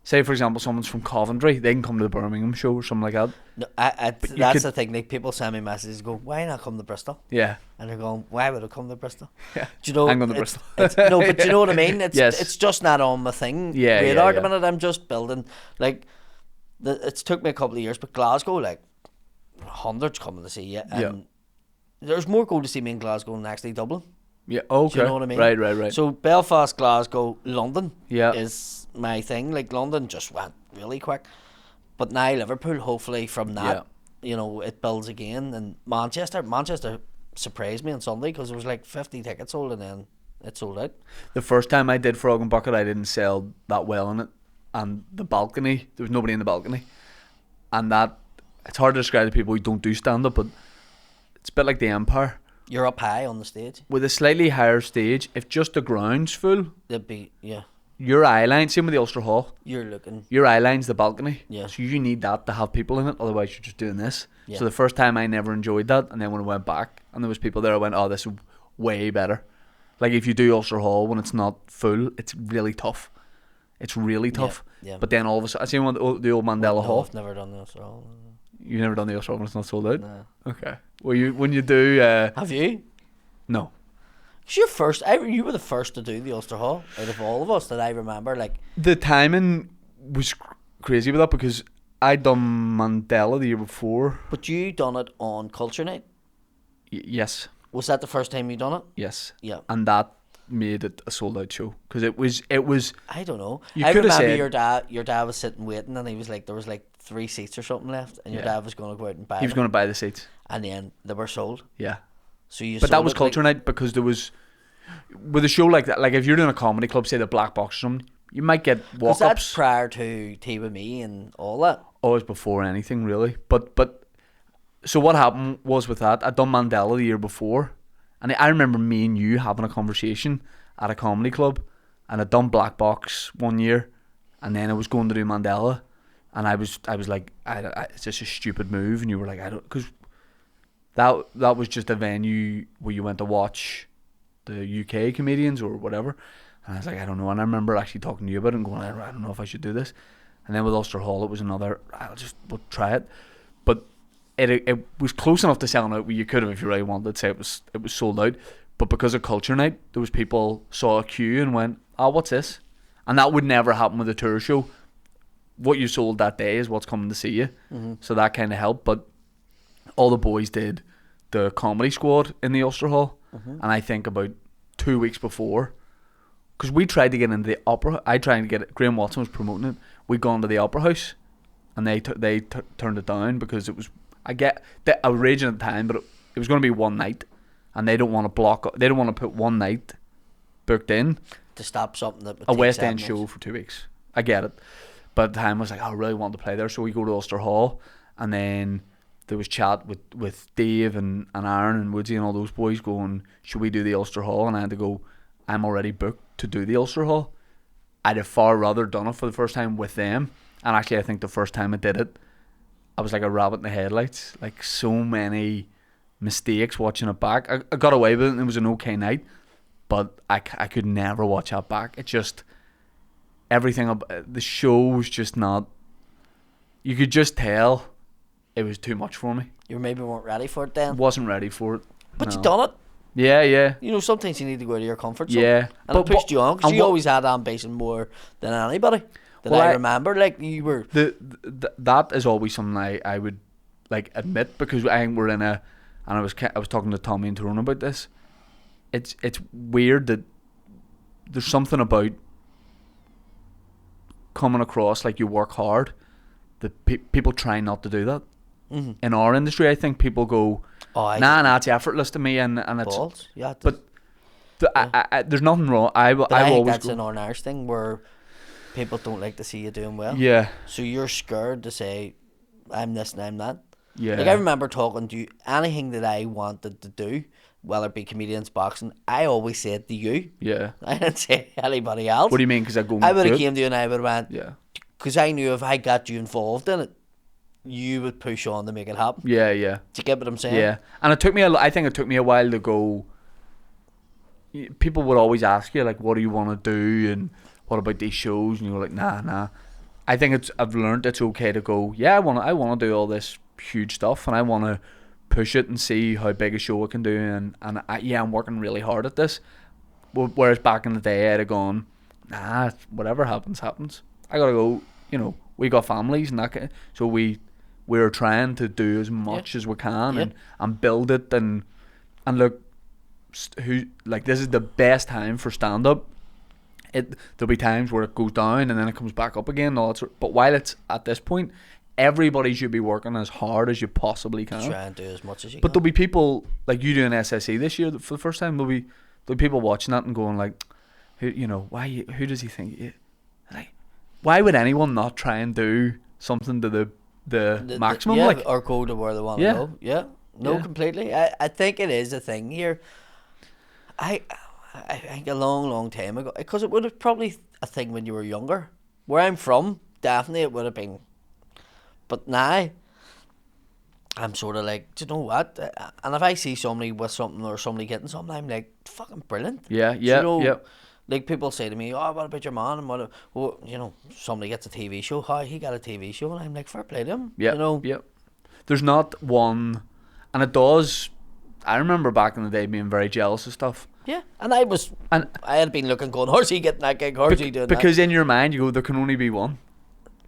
say for example, someone's from Coventry, they can come to the Birmingham show or something like that. no, you that's could- the thing. Like people send me messages, go, why not come to Bristol? Yeah, And they're going, why would I come to Bristol? yeah. Do you know? I'm going to it's- Bristol. no, but do you know what I mean? It's Yes. it's just not on my thing. Yeah, radar yeah, at the yeah. minute. I'm just building. Like, it's took me a couple of years, but Glasgow, like, hundreds coming to see you, and Yeah. there's more going to see me in Glasgow than actually Dublin. Yeah. Okay. Do you know what I mean? Right. So Belfast, Glasgow, London Yeah. is my thing. Like London just went really quick, but now Liverpool, hopefully from that, you know, it builds again. And Manchester surprised me on Sunday because there was like 50 tickets sold and then it sold out. The first time I did Frog and Bucket, I didn't sell that well in it, and the balcony, there was nobody in the balcony, and that it's hard to describe to people who don't do stand up, but it's a bit like the Empire. You're up high on the stage. With a slightly higher stage, if just the ground's full, It'd be your eye line, same with the Ulster Hall, you're looking. your eye line's the balcony. Yeah. So you need that to have people in it, otherwise you're just doing this. Yeah. So the first time I never enjoyed that, and then when I went back and there was people there, I went, oh, this is way better. Like if you do Ulster Hall when it's not full, it's really tough. It's really tough. Yeah. But then all of a sudden, I seen the old Mandela No, Hall. I've never done this at all. You've never done the Ulster Hall when it's not sold out? Nah. Okay. Well, when you do, Have you? no. It's your first. You were the first to do the Ulster Hall out of all of us that I remember. Like, The timing was crazy with that because I'd done Mandela the year before. but you done it on Culture Night. Yes. Was that the first time you done it? Yes. Yeah. And that made it a sold out show because it was I don't know. You I could have remember said- your dad was sitting waiting and he was like, there was like 3 seats or something left and your Yeah. dad was going to go out and buy he was them, going to buy the seats. and then they were sold. Yeah. So you But that sold was it, Culture Night because there was with a show like that, like if you're doing a comedy club, say the Black Box or something, you might get because walk that's ups. prior to Tea With Me and all that. Always before anything really. But so what happened was with that, I'd done Mandela the year before, and I remember me and you having a conversation at a comedy club, and I'd done Black Box one year, and then I was going to do Mandela, and I was like, it's just a stupid move, and you were like, I don't, because that was just a venue where you went to watch the UK comedians or whatever, and I was like, I don't know, and I remember actually talking to you about it and going, I don't know if I should do this, and then with Ulster Hall it was another, we'll try it, but it was close enough to selling out where you could have if you really wanted to say it was sold out, But because of culture night, those people saw a queue and went, "Oh, what's this?" And that would never happen with a tour show. What you sold that day is what's coming to see you. So that kind of helped. But all the boys did the comedy squad in the Ulster Hall, and I think about 2 weeks before, because we tried to get into the opera. I tried to get it. Graham Watson was promoting it. We'd gone to the opera house, and they turned it down because it was. I was raging at the time, but it was going to be one night, and they don't want to block. They don't want to put one night booked in to stop something that would a take West 7 End show months. for 2 weeks. I get it, but at the time I was like, I really want to play there, so we go to Ulster Hall, and then there was chat with Dave and Aaron and Woodsy and all those boys going, should we do the Ulster Hall? And I had to go, I'm already booked to do the Ulster Hall. I'd have far rather done it for the first time with them. And actually I think the first time I did it, I was like a rabbit in the headlights. Like so many mistakes watching it back. I got away with it and it was an okay night, but I could never watch that back. It just, everything about the show was just not, you could just tell it was too much for me. You maybe weren't ready for it then. Wasn't ready for it. But no. you done it. Yeah. You know, sometimes you need to go out of your comfort zone. Yeah. And it pushed you on, because and you always had ambition more than anybody. I remember, like, you were... That is always something I would, like, admit, because I think we're in a... And I was talking to Tommy and Tyrone about this. It's weird that there's something about coming across like you work hard that people try not to do that. In our industry, I think people go, nah, it's effortless to me, and it's balls. Yeah, but there's nothing wrong. I think always that's go, an Northern Irish thing where people don't like to see you doing well. Yeah. So you're scared to say, I'm this and I'm that. Yeah. Like, I remember talking to you, anything that I wanted to do, whether it be comedians, boxing, I always said to you. Yeah. I didn't say anybody else. What do you mean? Because I would have came to you and I would have went, yeah. Because I knew if I got you involved in it, you would push on to make it happen. Yeah. Do you get what I'm saying? Yeah. And I think it took me a while to go. People would always ask you, like, what do you want to do, and what about these shows, and you're like, nah. I think I've learned it's okay to go, yeah, I want to do all this huge stuff, and I want to push it and see how big a show I can do, and I'm working really hard at this. Whereas back in the day, I'd have gone, nah, whatever happens. I gotta go. You know, we got families and that kind of, so we're trying to do as much as we can and build it and look, this is the best time for stand up. There'll be times where it goes down and then it comes back up again. But while it's at this point, everybody should be working as hard as you possibly can. Try and do as much as you can. But there'll be people like you doing SSE this year for the first time. There'll be people watching that and going like, who does he think? Like, why would anyone not try and do something to the maximum? Or go to where they want to go. Yeah. No, completely. I think it is a thing here. I think a long time ago, because it would have probably a thing when you were younger. Where I'm from, definitely it would have been. But now, I'm sort of like, do you know what? And if I see somebody with something or somebody getting something, I'm like, fucking brilliant. Yeah. Like, people say to me, oh, what about your man? And somebody gets a TV show. How he got a TV show? And I'm like, fair play to him. Yeah. Yeah. There's not one, and it does. I remember back in the day being very jealous of stuff. Yeah, and I had been looking, going, how's he getting that gig? How's he doing that? Because in your mind, you go, there can only be one.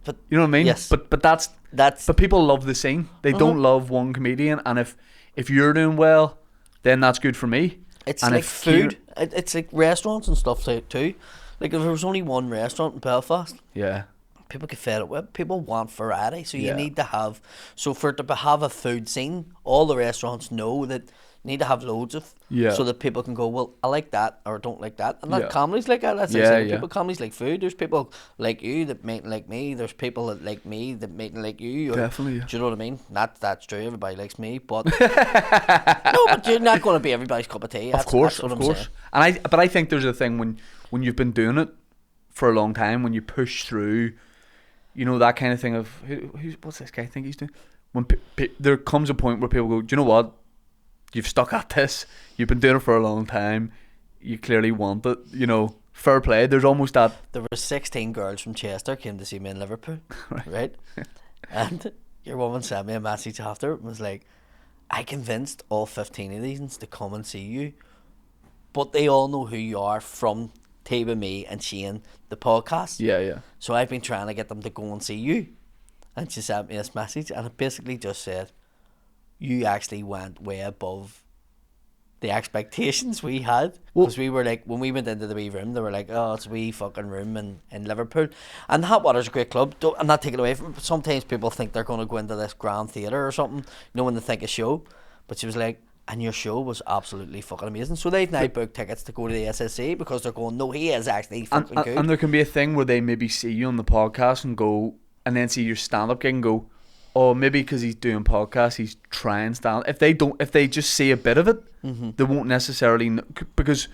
But you know what I mean? Yes. But but people love the scene. They don't love one comedian, and if you're doing well, then that's good for me. It's and like food. It's like restaurants and stuff too. Like, if there was only one restaurant in Belfast, yeah, people get fed up with. People want variety, so you Yeah. need to have. So for it to have a food scene, all the restaurants know that you need to have loads of, so that people can go, well, I like that or I don't like that. And that comedy's like that. That's people. Comedy's like food. There's people like you that make like me. There's people that like me that make like you. Definitely. Do you know what I mean? That's true. Everybody likes me, but no, but you're not going to be everybody's cup of tea. Of course. And I think there's a thing when you've been doing it for a long time, when you push through, you know, that kind of thing of what's this guy think he's doing? When there comes a point where people go, do you know what? You've stuck at this. You've been doing it for a long time. You clearly want it. You know, fair play. There's almost that. There were 16 girls from Chester came to see me in Liverpool, right? And your woman sent me a message after and was like, I convinced all 15 of these to come and see you but they all know who you are from Tea With Me and Shane, the podcast. Yeah. So I've been trying to get them to go and see you. And she sent me this message, and it basically just said, you actually went way above the expectations we had. Because we were like, when we went into the wee room, they were like, oh, it's a wee fucking room in Liverpool. And Hot Water's a great club. I'm not taking away from it, but sometimes people think they're going to go into this grand theatre or something, when they think a show. But she was like, and your show was absolutely fucking amazing. So they've now booked tickets to go to the SSC because they're going, no, he is actually fucking good. And there can be a thing where they maybe see you on the podcast and go, and then see your stand-up gig and go, oh, maybe because he's doing podcasts, he's trying stand. If they just see a bit of it, they won't necessarily because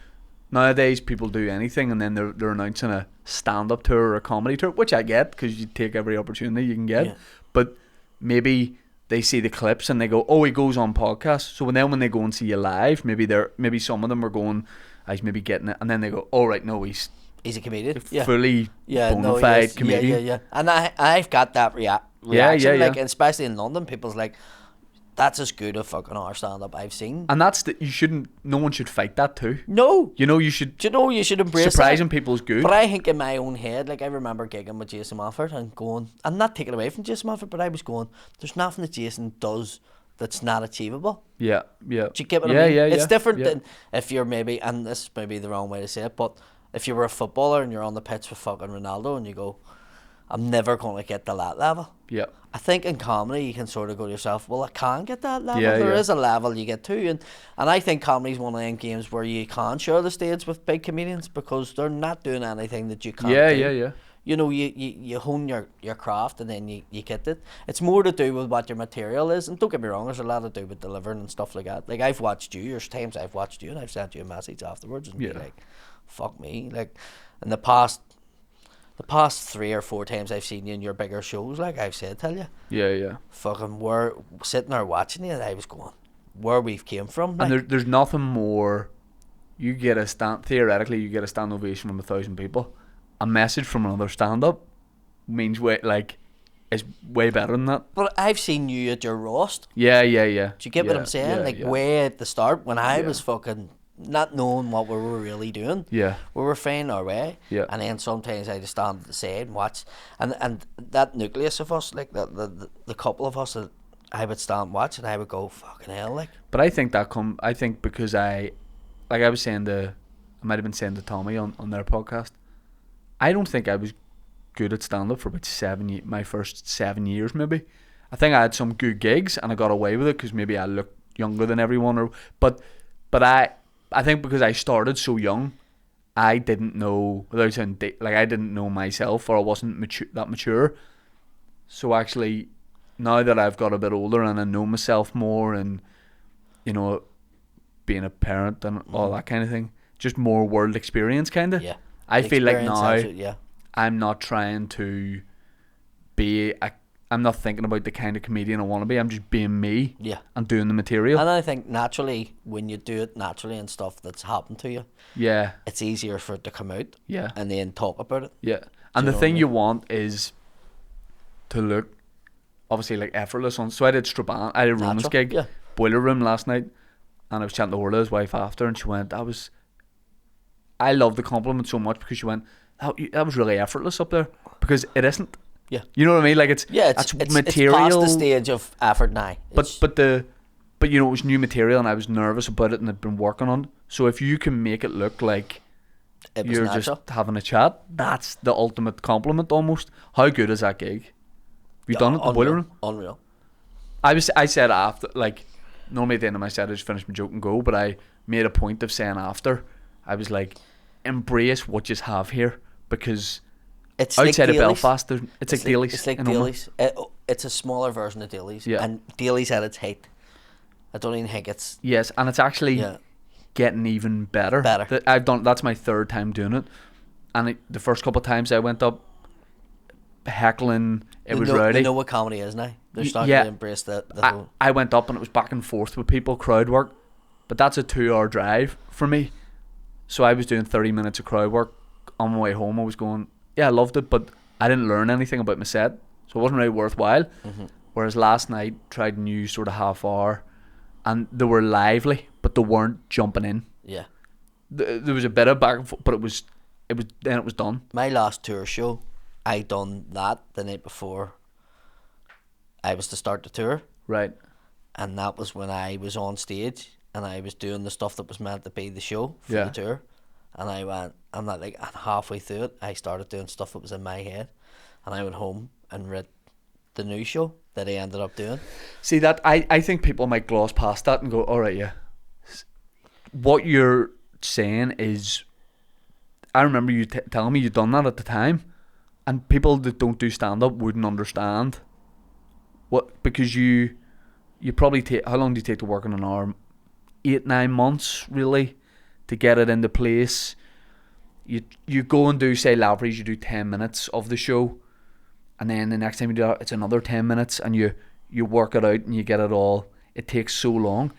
nowadays people do anything and then they're announcing a stand-up tour or a comedy tour, which I get because you take every opportunity you can get. Yeah. But maybe they see the clips and they go, oh, he goes on podcasts. So when they go and see you live, maybe some of them are going, he's maybe getting it, and then they go, oh right, no, he's a comedian, fully bona fide comedian. Yeah. And I've got that reaction. Like, especially in London, people's like, that's as good a fucking hour stand up I've seen. And no one should fight that too. No. You should. You should embrace surprising that. People's good. But I think in my own head, like I remember gigging with Jason Moffat and going, I'm not taking away from Jason Moffat, but I was going, there's nothing that Jason does that's not achievable. Yeah. Do you get what I mean? Yeah. It's different than if you're maybe, and this may be the wrong way to say it, but if you were a footballer and you're on the pitch with fucking Ronaldo and you go, I'm never going to get to that level. Yeah. I think in comedy you can sort of go to yourself, well, I can get that level. There is a level you get to, and I think comedy's one of them games where you can share the stage with big comedians because they're not doing anything that you can't do. Yeah. You hone your craft and then you get it. It's more to do with what your material is, and don't get me wrong, there's a lot to do with delivering and stuff like that. Like I've watched you, there's times I've watched you and I've sent you a message afterwards and be like, fuck me. Like in the past 3 or 4 times I've seen you in your bigger shows, like I've said, tell you. Yeah. Fucking, we're sitting there watching you, and I was going, where we've came from. Like. And there's nothing more. Theoretically, you get a stand ovation from 1,000 people. A message from another stand-up means is way better than that. But I've seen you at your roast. Yeah. Do you get what I'm saying? Way at the start when I was fucking not knowing what we were really doing. Yeah. We were finding our way. Yeah. And then sometimes I just stand at the side and watch. And that nucleus of us, like the couple of us that I would stand and watch, and I would go, fucking hell, like. But I think because I was saying I might have been saying to Tommy on their podcast, I don't think I was good at stand-up for about my first 7 years maybe. I think I had some good gigs and I got away with it because maybe I looked younger than everyone. But I think because I started so young, I didn't know, without saying, I didn't know myself, or I wasn't that mature. So actually, now that I've got a bit older and I know myself more, and being a parent and all that kind of thing, just more world experience kind of. Yeah. I feel like now I'm not trying to be I'm not thinking about the kind of comedian I want to be. I'm just being me. Yeah. And doing the material. And I think naturally, when you do it naturally and stuff that's happened to you, it's easier for it to come out. Yeah. And then talk about it. Yeah. And the thing you want is to look obviously like effortless on. So I did Strabane. I did Roman's gig, Boiler Room last night, and I was chatting to Orla, his wife, after, and she went, I love the compliment so much because she went, that was really effortless up there, because it isn't. Yeah. You know what I mean? Like it's material. It's past the stage of effort now. But it was new material and I was nervous about it and I'd been working on it. So if you can make it look like you're natural. Just having a chat, that's the ultimate compliment almost. How good is that gig? Have you done it, the Boiler Room? Unreal. I said after, like, normally at the end of my set I just finish my joke and go, but I made a point of saying after, I was like, embrace what you have here, because it's outside like of Belfast, it's like Daly's. It's like Daly's. It's a smaller version of Daly's. Yeah. And Daly's at its height. I don't even think it's... Yes, and it's actually getting even better. That's my third time doing it. And the first couple of times I went up, heckling, it was rowdy. They know what comedy is now. They're starting to embrace the whole... I went up and it was back and forth with people, crowd work. But that's a 2-hour drive for me. So I was doing 30 minutes of crowd work. On my way home I was going, I loved it, but I didn't learn anything about my set, so it wasn't really worthwhile. Mm-hmm. Whereas last night, tried a new sort of half hour, and they were lively, but they weren't jumping in. Yeah. there was a bit of back and forth, but it was then it was done. My last tour show, I done that the night before I was to start the tour. Right. And that was when I was on stage and I was doing the stuff that was meant to be the show for Yeah. the tour. And I'm not like, and halfway through it, I started doing stuff that was in my head. And I went home and read the new show that I ended up doing. See, that I think people might gloss past that and go, all right, yeah. What you're saying is, I remember you telling me you'd done that at the time, and people that don't do stand-up wouldn't understand what, because you probably take, how long do you take to work on an hour? 8-9 months really to get it into place. You go and do, say, Lavery's, you do 10 minutes of the show, and then the next time you do that, it's another 10 minutes, and you work it out and you get it all. It takes so long.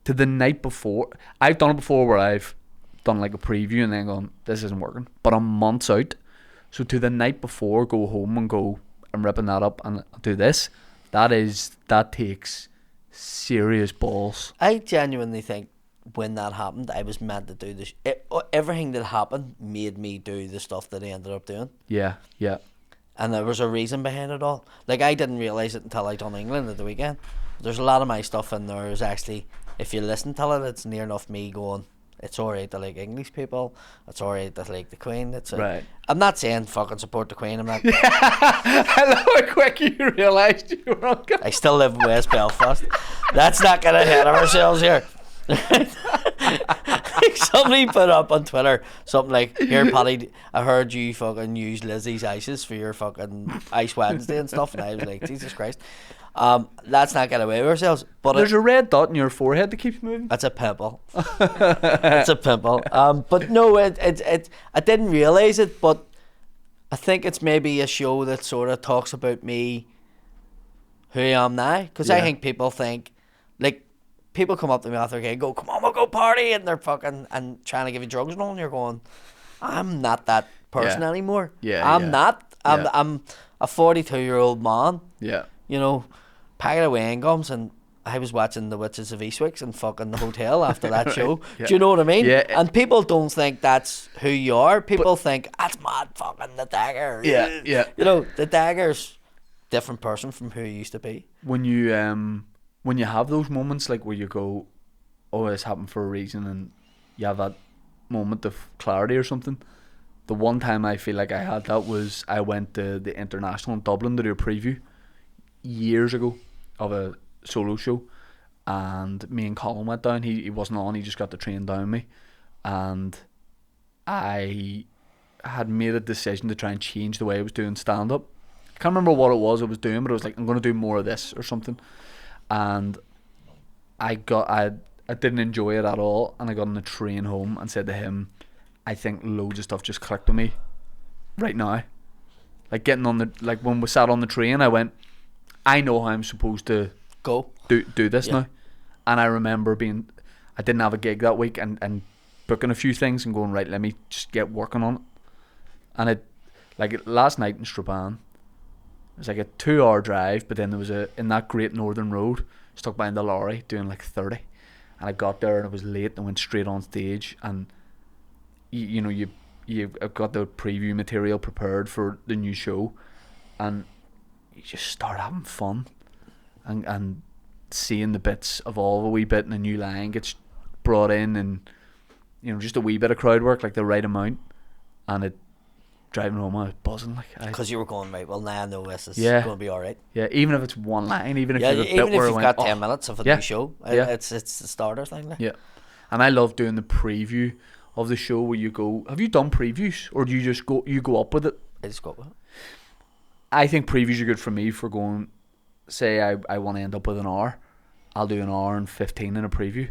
To the night before, I've done it before where I've done like a preview and then gone, this isn't working, but I'm months out. So to the night before, go home and go, I'm ripping that up and do this. That takes serious balls. I genuinely think when that happened, I was meant to do this. Everything that happened made me do the stuff that I ended up doing. Yeah. And there was a reason behind it all. Like, I didn't realise it until I done England at the weekend. There's a lot of my stuff in there is actually, if you listen to it, it's near enough me going, it's alright to like English people, it's alright to like the Queen. Right. I'm not saying fucking support the Queen, I'm not. I love how quick you realised you were on. I still live in West Belfast. That's not getting ahead of ourselves here. Somebody put up on Twitter something like, here Paddy, I heard you fucking use Lizzie's ices for your fucking Ice Wednesday and stuff, and I was like, Jesus Christ. Let's not get away with ourselves. But there's a red dot in your forehead that keeps moving. That's a pimple. It's a pimple. But no, it I didn't realise it, but I think it's maybe a show that sort of talks about me, who I am now, because I think people think, like, people come up to me after a gig, go, come on, we'll go party, and they're fucking and trying to give you drugs and all, and you're going, I'm not that person anymore. I'm not. I'm a 42-year-old man. Yeah. You know, packet of Wayne gums, and I was watching the Witches of Eastwick in fucking the hotel after that show. Do you know what I mean? Yeah. And people don't think that's who you are. People think, that's mad fucking the Dagger. Yeah. You know, the Dagger's different person from who he used to be. When you have those moments like where you go, oh, this happened for a reason, and you have that moment of clarity or something. The one time I feel like I had that was I went to the International in Dublin to do a preview years ago of a solo show, and me and Colin went down. He wasn't on, he just got the train down me, and I had made a decision to try and change the way I was doing stand-up. I can't remember what it was I was doing, but I was like, I'm going to do more of this or something, and I didn't enjoy it at all, and I got on the train home and said to him, I think loads of stuff just clicked with me right now. Like getting on the, like when we sat on the train, I went, I know how I'm supposed to go do this now. And I remember I didn't have a gig that week and booking a few things and going, right, let me just get working on it. And it, like last night in Strabane, it was like a 2-hour drive, but then there was in that Great Northern Road, stuck behind the lorry doing like 30. And I got there and it was late and I went straight on stage, and you've got the preview material prepared for the new show, and you just start having fun and seeing the bits of all the wee bit, and a new line gets brought in, and just a wee bit of crowd work, like the right amount, and it driving home I was buzzing, like, because you were going, right, well now I know this is going to be alright. Yeah, even if it's one line, even if you've got 10 minutes of a new show, it's the starter thing. Like. Yeah, and I love doing the preview of the show where you go, have you done previews, or do you just go up with it? I just go up with it. I think previews are good for me for going, say I want to end up with an hour, I'll do an hour and 15 in a preview,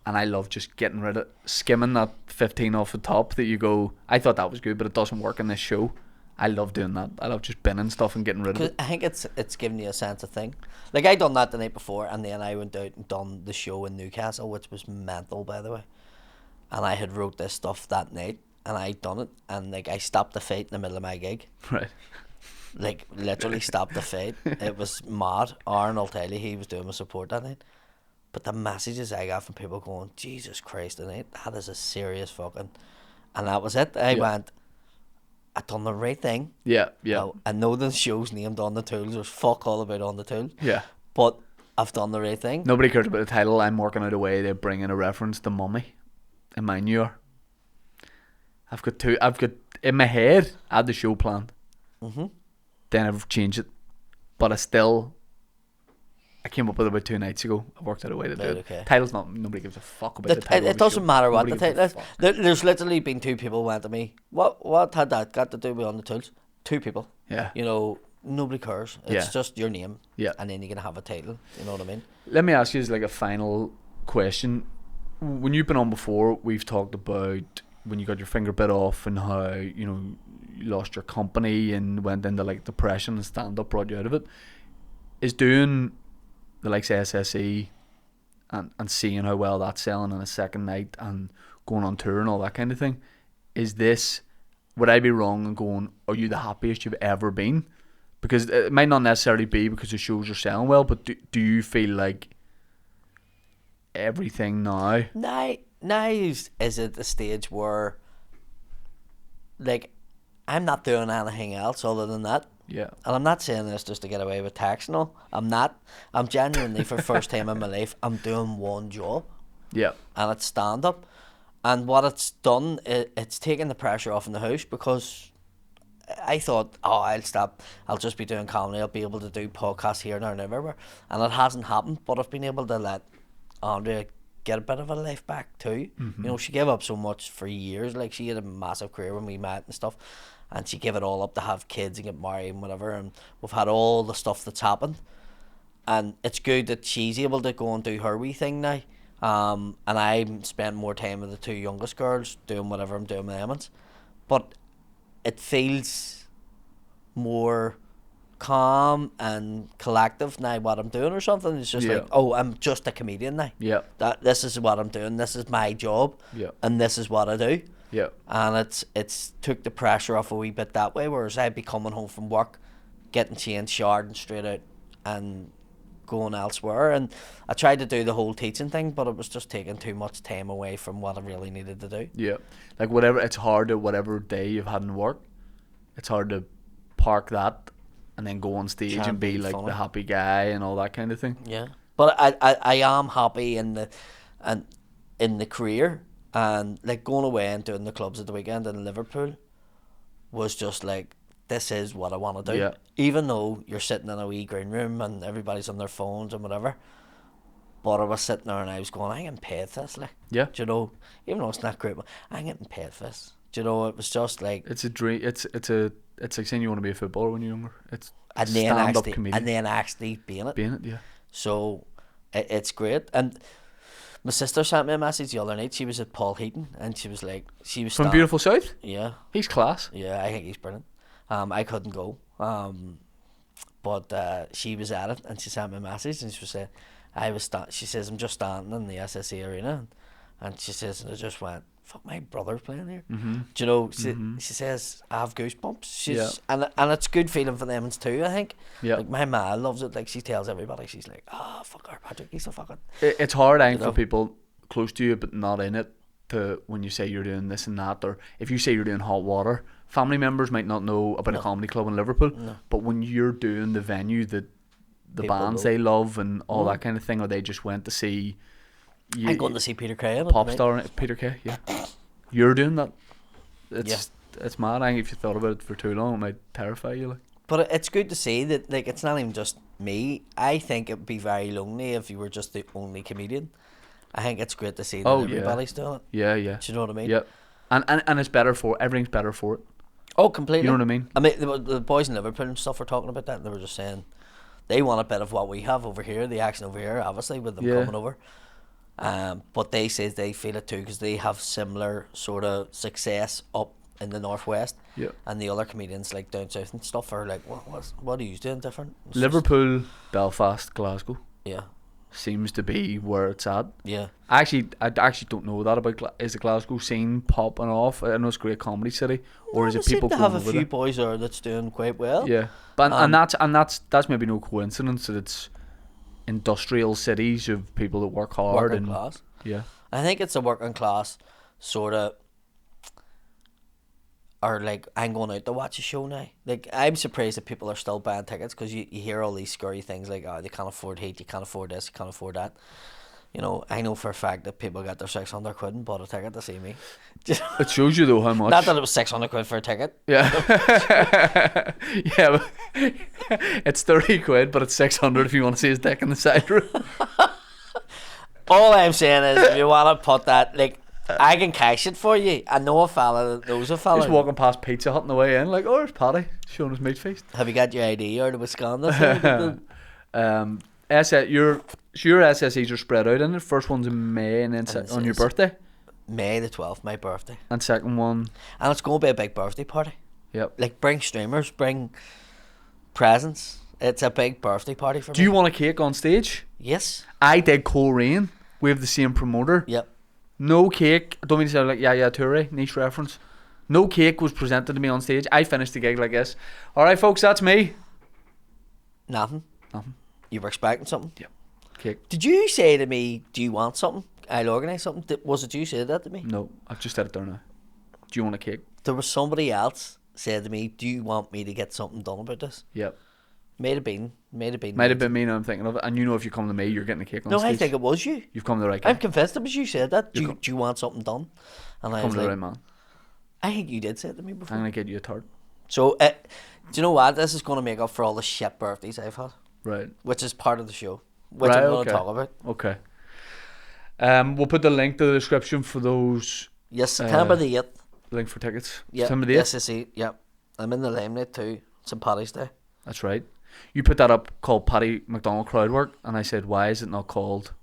and I love just getting rid of, skimming that 15 off the top that you go, I thought that was good but it doesn't work in this show. I love doing that. I love just binning stuff and getting rid of it. I think it's giving you a sense of thing. Like I done that the night before, and then I went out and done the show in Newcastle, which was mental, by the way. And I had wrote this stuff that night, and I done it, and like I stopped the fight in the middle of my gig. Right. Like literally stopped the fight. It was mad. Aaron will tell you, he was doing my support that night. But the messages I got from people going, Jesus Christ, and that is a serious fucking... And that was it. I went, I done the right thing. Yeah, yeah. Now, I know the show's named On the Tools. There's fuck all about On the Tools. Yeah. But I've done the right thing. Nobody cares about the title. I'm working out a way to bring in a reference to Mummy in my new year. I've got in my head, I had the show planned. Mm-hmm. Then I've changed it. But I came up with it about 2 nights ago. I worked out a way to do it. Okay. Title's nobody gives a fuck about the title. It doesn't matter what Nobody the gives title a is. There's literally been 2 people went to me. What had that got to do with On the Tools? 2 people. Yeah. You know, nobody cares. It's just your name. Yeah. And then you're going to have a title. You know what I mean? Let me ask you as like a final question. When you've been on before, we've talked about when you got your finger bit off and how, you know, you lost your company and went into like depression and stand-up brought you out of it. Is doing the likes of SSE and seeing how well that's selling on a second night and going on tour and all that kind of thing, would I be wrong in going, are you the happiest you've ever been? Because it might not necessarily be because the shows are selling well, but do you feel like everything now? Now is at the stage where, like, I'm not doing anything else other than that. Yeah. And I'm not saying this just to get away with tax and all. I'm not. I'm genuinely, for the first time in my life, I'm doing one job. Yeah. And it's stand-up. And what it's done, it's taken the pressure off in the house, because I thought, I'll stop. I'll just be doing comedy. I'll be able to do podcasts here, there and everywhere. And it hasn't happened. But I've been able to let Andrea get a bit of a life back too. Mm-hmm. You know, she gave up so much for years. Like, she had a massive career when we met and stuff. And she gave it all up to have kids and get married and whatever. And we've had all the stuff that's happened. And it's good that she's able to go and do her wee thing now. And I spend more time with the 2 youngest girls doing whatever I'm doing with Emmons. But it feels more calm and collective now what I'm doing or something. It's just like, I'm just a comedian now. Yeah. This is what I'm doing. This is my job. Yeah. And this is what I do. Yeah. And it's took the pressure off a wee bit that way, whereas I'd be coming home from work, getting changed, showered and straight out and going elsewhere. And I tried to do the whole teaching thing, but it was just taking too much time away from what I really needed to do. Yeah. Like it's hard to whatever day you've had in work, it's hard to park that and then go on stage and be like funny, the happy guy and all that kind of thing. Yeah. But I am happy in the career. And like going away and doing the clubs at the weekend in Liverpool was just like, this is what I want to do. Yeah. Even though you're sitting in a wee green room and everybody's on their phones and whatever. But I was sitting there and I was going, I'm getting paid for this. Like, yeah. Do you know, even though it's not great, I'm getting paid for this. Do you know, it was just like... It's a dream. It's like saying you want to be a footballer when you're younger. It's and stand-up comedian. And then actually being it. Being it, yeah. So, it's great. And... my sister sent me a message the other night. She was at Paul Heaton and she was like, from Beautiful South? Yeah. He's class. Yeah, I think he's brilliant. I couldn't go. But she was at it and she sent me a message and she was saying, she says, I'm just standing in the SSE arena. And she says, and I just went, fuck, my brother's playing here. Mm-hmm. Do you know, she says, I have goosebumps. And it's good feeling for them too, I think. Yeah. Like, my ma loves it. Like, she tells everybody, she's like, fuck our Patrick, he's so fucking... It's hard, I think, for people close to you but not in it, to when you say you're doing this and that, or if you say you're doing hot water, family members might not know about a comedy club in Liverpool, but when you're doing the venue that the people bands they love and all that kind of thing, or they just went to see... I'm going to see Peter Kay. Pop star Peter Kay, yeah. You're doing that. It's mad. I think if you thought about it for too long, it might terrify you. Like. But it's good to see that, like, it's not even just me. I think it would be very lonely if you were just the only comedian. I think it's great to see that everybody's doing it. Yeah, yeah. Do you know what I mean? Yeah. And it's better for everything's better for it. Oh, completely. You know what I mean? I mean, the boys in Liverpool and stuff were talking about that, and they were just saying they want a bit of what we have over here, the action over here, obviously, with them coming over. But they say they feel it too because they have similar sort of success up in the northwest, and the other comedians like down south and stuff are like, what are you doing different? It's Liverpool, Belfast, Glasgow, seems to be where it's at. Yeah, I actually don't know that about. Is the Glasgow scene popping off? I know it's a great comedy city, or is it people seem to going have a few boys there that's doing quite well? Yeah, but and that's maybe no coincidence that it's industrial cities of people that work hard Working and class. yeah. I think it's a working class sort of, or like, I'm going out to watch a show now. Like, I'm surprised that people are still buying tickets, because you hear all these scurry things like, oh, they can't afford heat, you can't afford this, you can't afford that. You know, I know for a fact that people got their 600 quid and bought a ticket to see me. It shows you though how much. Not that it was 600 quid for a ticket. Yeah. Yeah, but it's 30 quid, but it's 600 if you want to see his dick in the side room. All I'm saying is, if you want to put that, like, I can cash it for you. I know a fella that knows a fella. Just walking past Pizza Hut on the way in, like, oh, there's Paddy showing his meat feast. Have you got your ID or the Wisconsin? Your SSEs are spread out, and the first one's in May, and then on your birthday. May the 12th, my birthday. And second one. And it's going to be a big birthday party. Yep. Like, bring streamers, bring presents. It's a big birthday party for me. Do you want a cake on stage? Yes. I did Coleraine. We have the same promoter. Yep. No cake. I don't mean to sound like Yaya Toure, niche reference. No cake was presented to me on stage. I finished the gig like this. Alright, folks, that's me. Nothing. Nothing. You were expecting something? Yep. Cake. Did you say to me, do you want something? I'll organise something. Was it you said that to me? No, I've just said it there now. Do you want a cake? There was somebody else said to me, do you want me to get something done about this? Yep. Might have been. Might have been me now I'm thinking of it. And you know, if you come to me, you're getting a cake on No, stage. I think it was you. You've come to the right guy. I'm convinced it was you said that. Do you want something done? And I Come was to the like, right man. I think you did say it to me before. I'm going to get you a tart. So, do you know what? This is going to make up for all the shit birthdays I've had. Right. Which is part of the show. Which Right, I'm going to okay. talk about. Okay. We'll put the link to the description for those. Yes, September the 8th. Link for tickets. Yeah, September the 8th. SSE, yeah. I'm in the limelight too. St. Paddy's Day. That's right. You put that up called Paddy McDonnell Crowdwork, and I said, why is it not called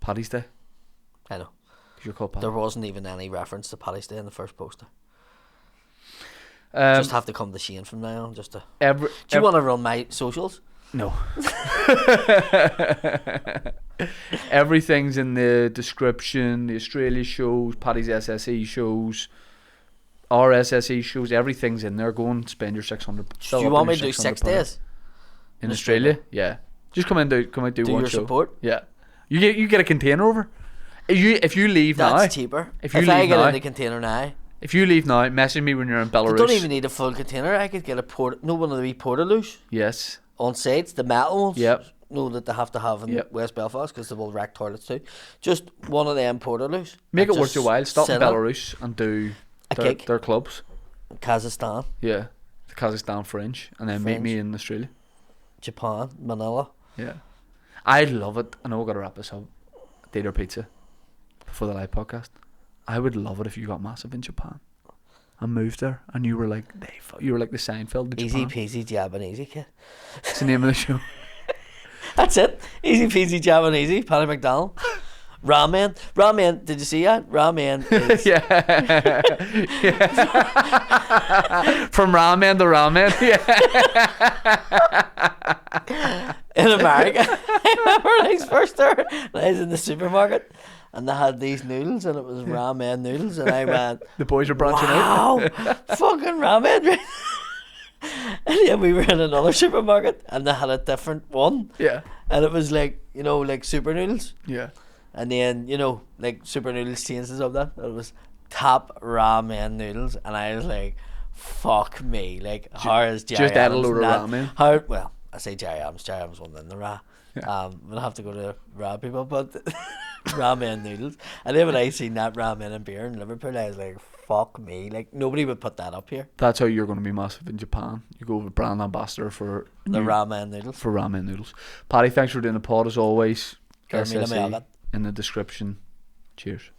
Paddy's Day? I know. Because you're called Paddy. There wasn't even any reference to Paddy's Day in the first poster. Um, Just have to come to Shane from now on. Do every, you want to run my socials? No. Everything's in the description. The Australia shows, Paddy's SSE shows, our SSE shows. Everything's in there. Go and spend your 600. Do you want me to do 6 days? In Australia? Yeah. Just come out do Do one your show. support? Yeah. You get a container over. If you leave now. That's cheaper. If you I leave get now. in the container now. If you leave now, message me when you're in I Belarus. don't even need a full container. I could get a one of the wee portaloos Yes. on sides, the metal ones. Yep. No, that they have to have in Yep. West Belfast because they will wreck toilets too. Just one of them portaloos. Make and it worth just your while. Stop in sit on Belarus and do A gig. their clubs. Kazakhstan, Yeah. The Kazakhstan Fringe. And then meet me in Australia. Japan, Manila. Yeah. I love it. I know we've got to wrap this up. Dater Pizza. Before the live podcast. I would love it if you got massive in Japan. And moved there. And you were like you were like the Seinfeld of Easy Japan. peasy Japanese kid. That's the name of the show. That's it. Easy peasy Japanese. Paddy McDonnell. Ramen. Did you see that? Ramen is Yeah. Yeah. From ramen to ramen. Yeah. in America. I remember when I was first there. And I was in the supermarket, and they had these noodles, and it was ramen noodles, and I went, The boys are branching out. "Wow, fucking ramen!" And then we were in another supermarket, and they had a different one, Yeah. and it was like like super noodles. Yeah. And then, like super noodles changes of that. It was top ramen noodles. And I was like, fuck me. Like, how is Jerry just add a Adams load of not- ramen? Well, I say Jerry Adams. Jerry Adams won in the Ra. We'll have to go to Ra people. But ramen noodles. And then when I seen that ramen and beer in Liverpool, I was like, fuck me. Like, nobody would put that up here. That's how you're going to be massive in Japan. You go with brand ambassador for The ramen noodles. for ramen noodles. Paddy, thanks for doing the pod as always. Carmela SSE Mayagat. in the description. Cheers.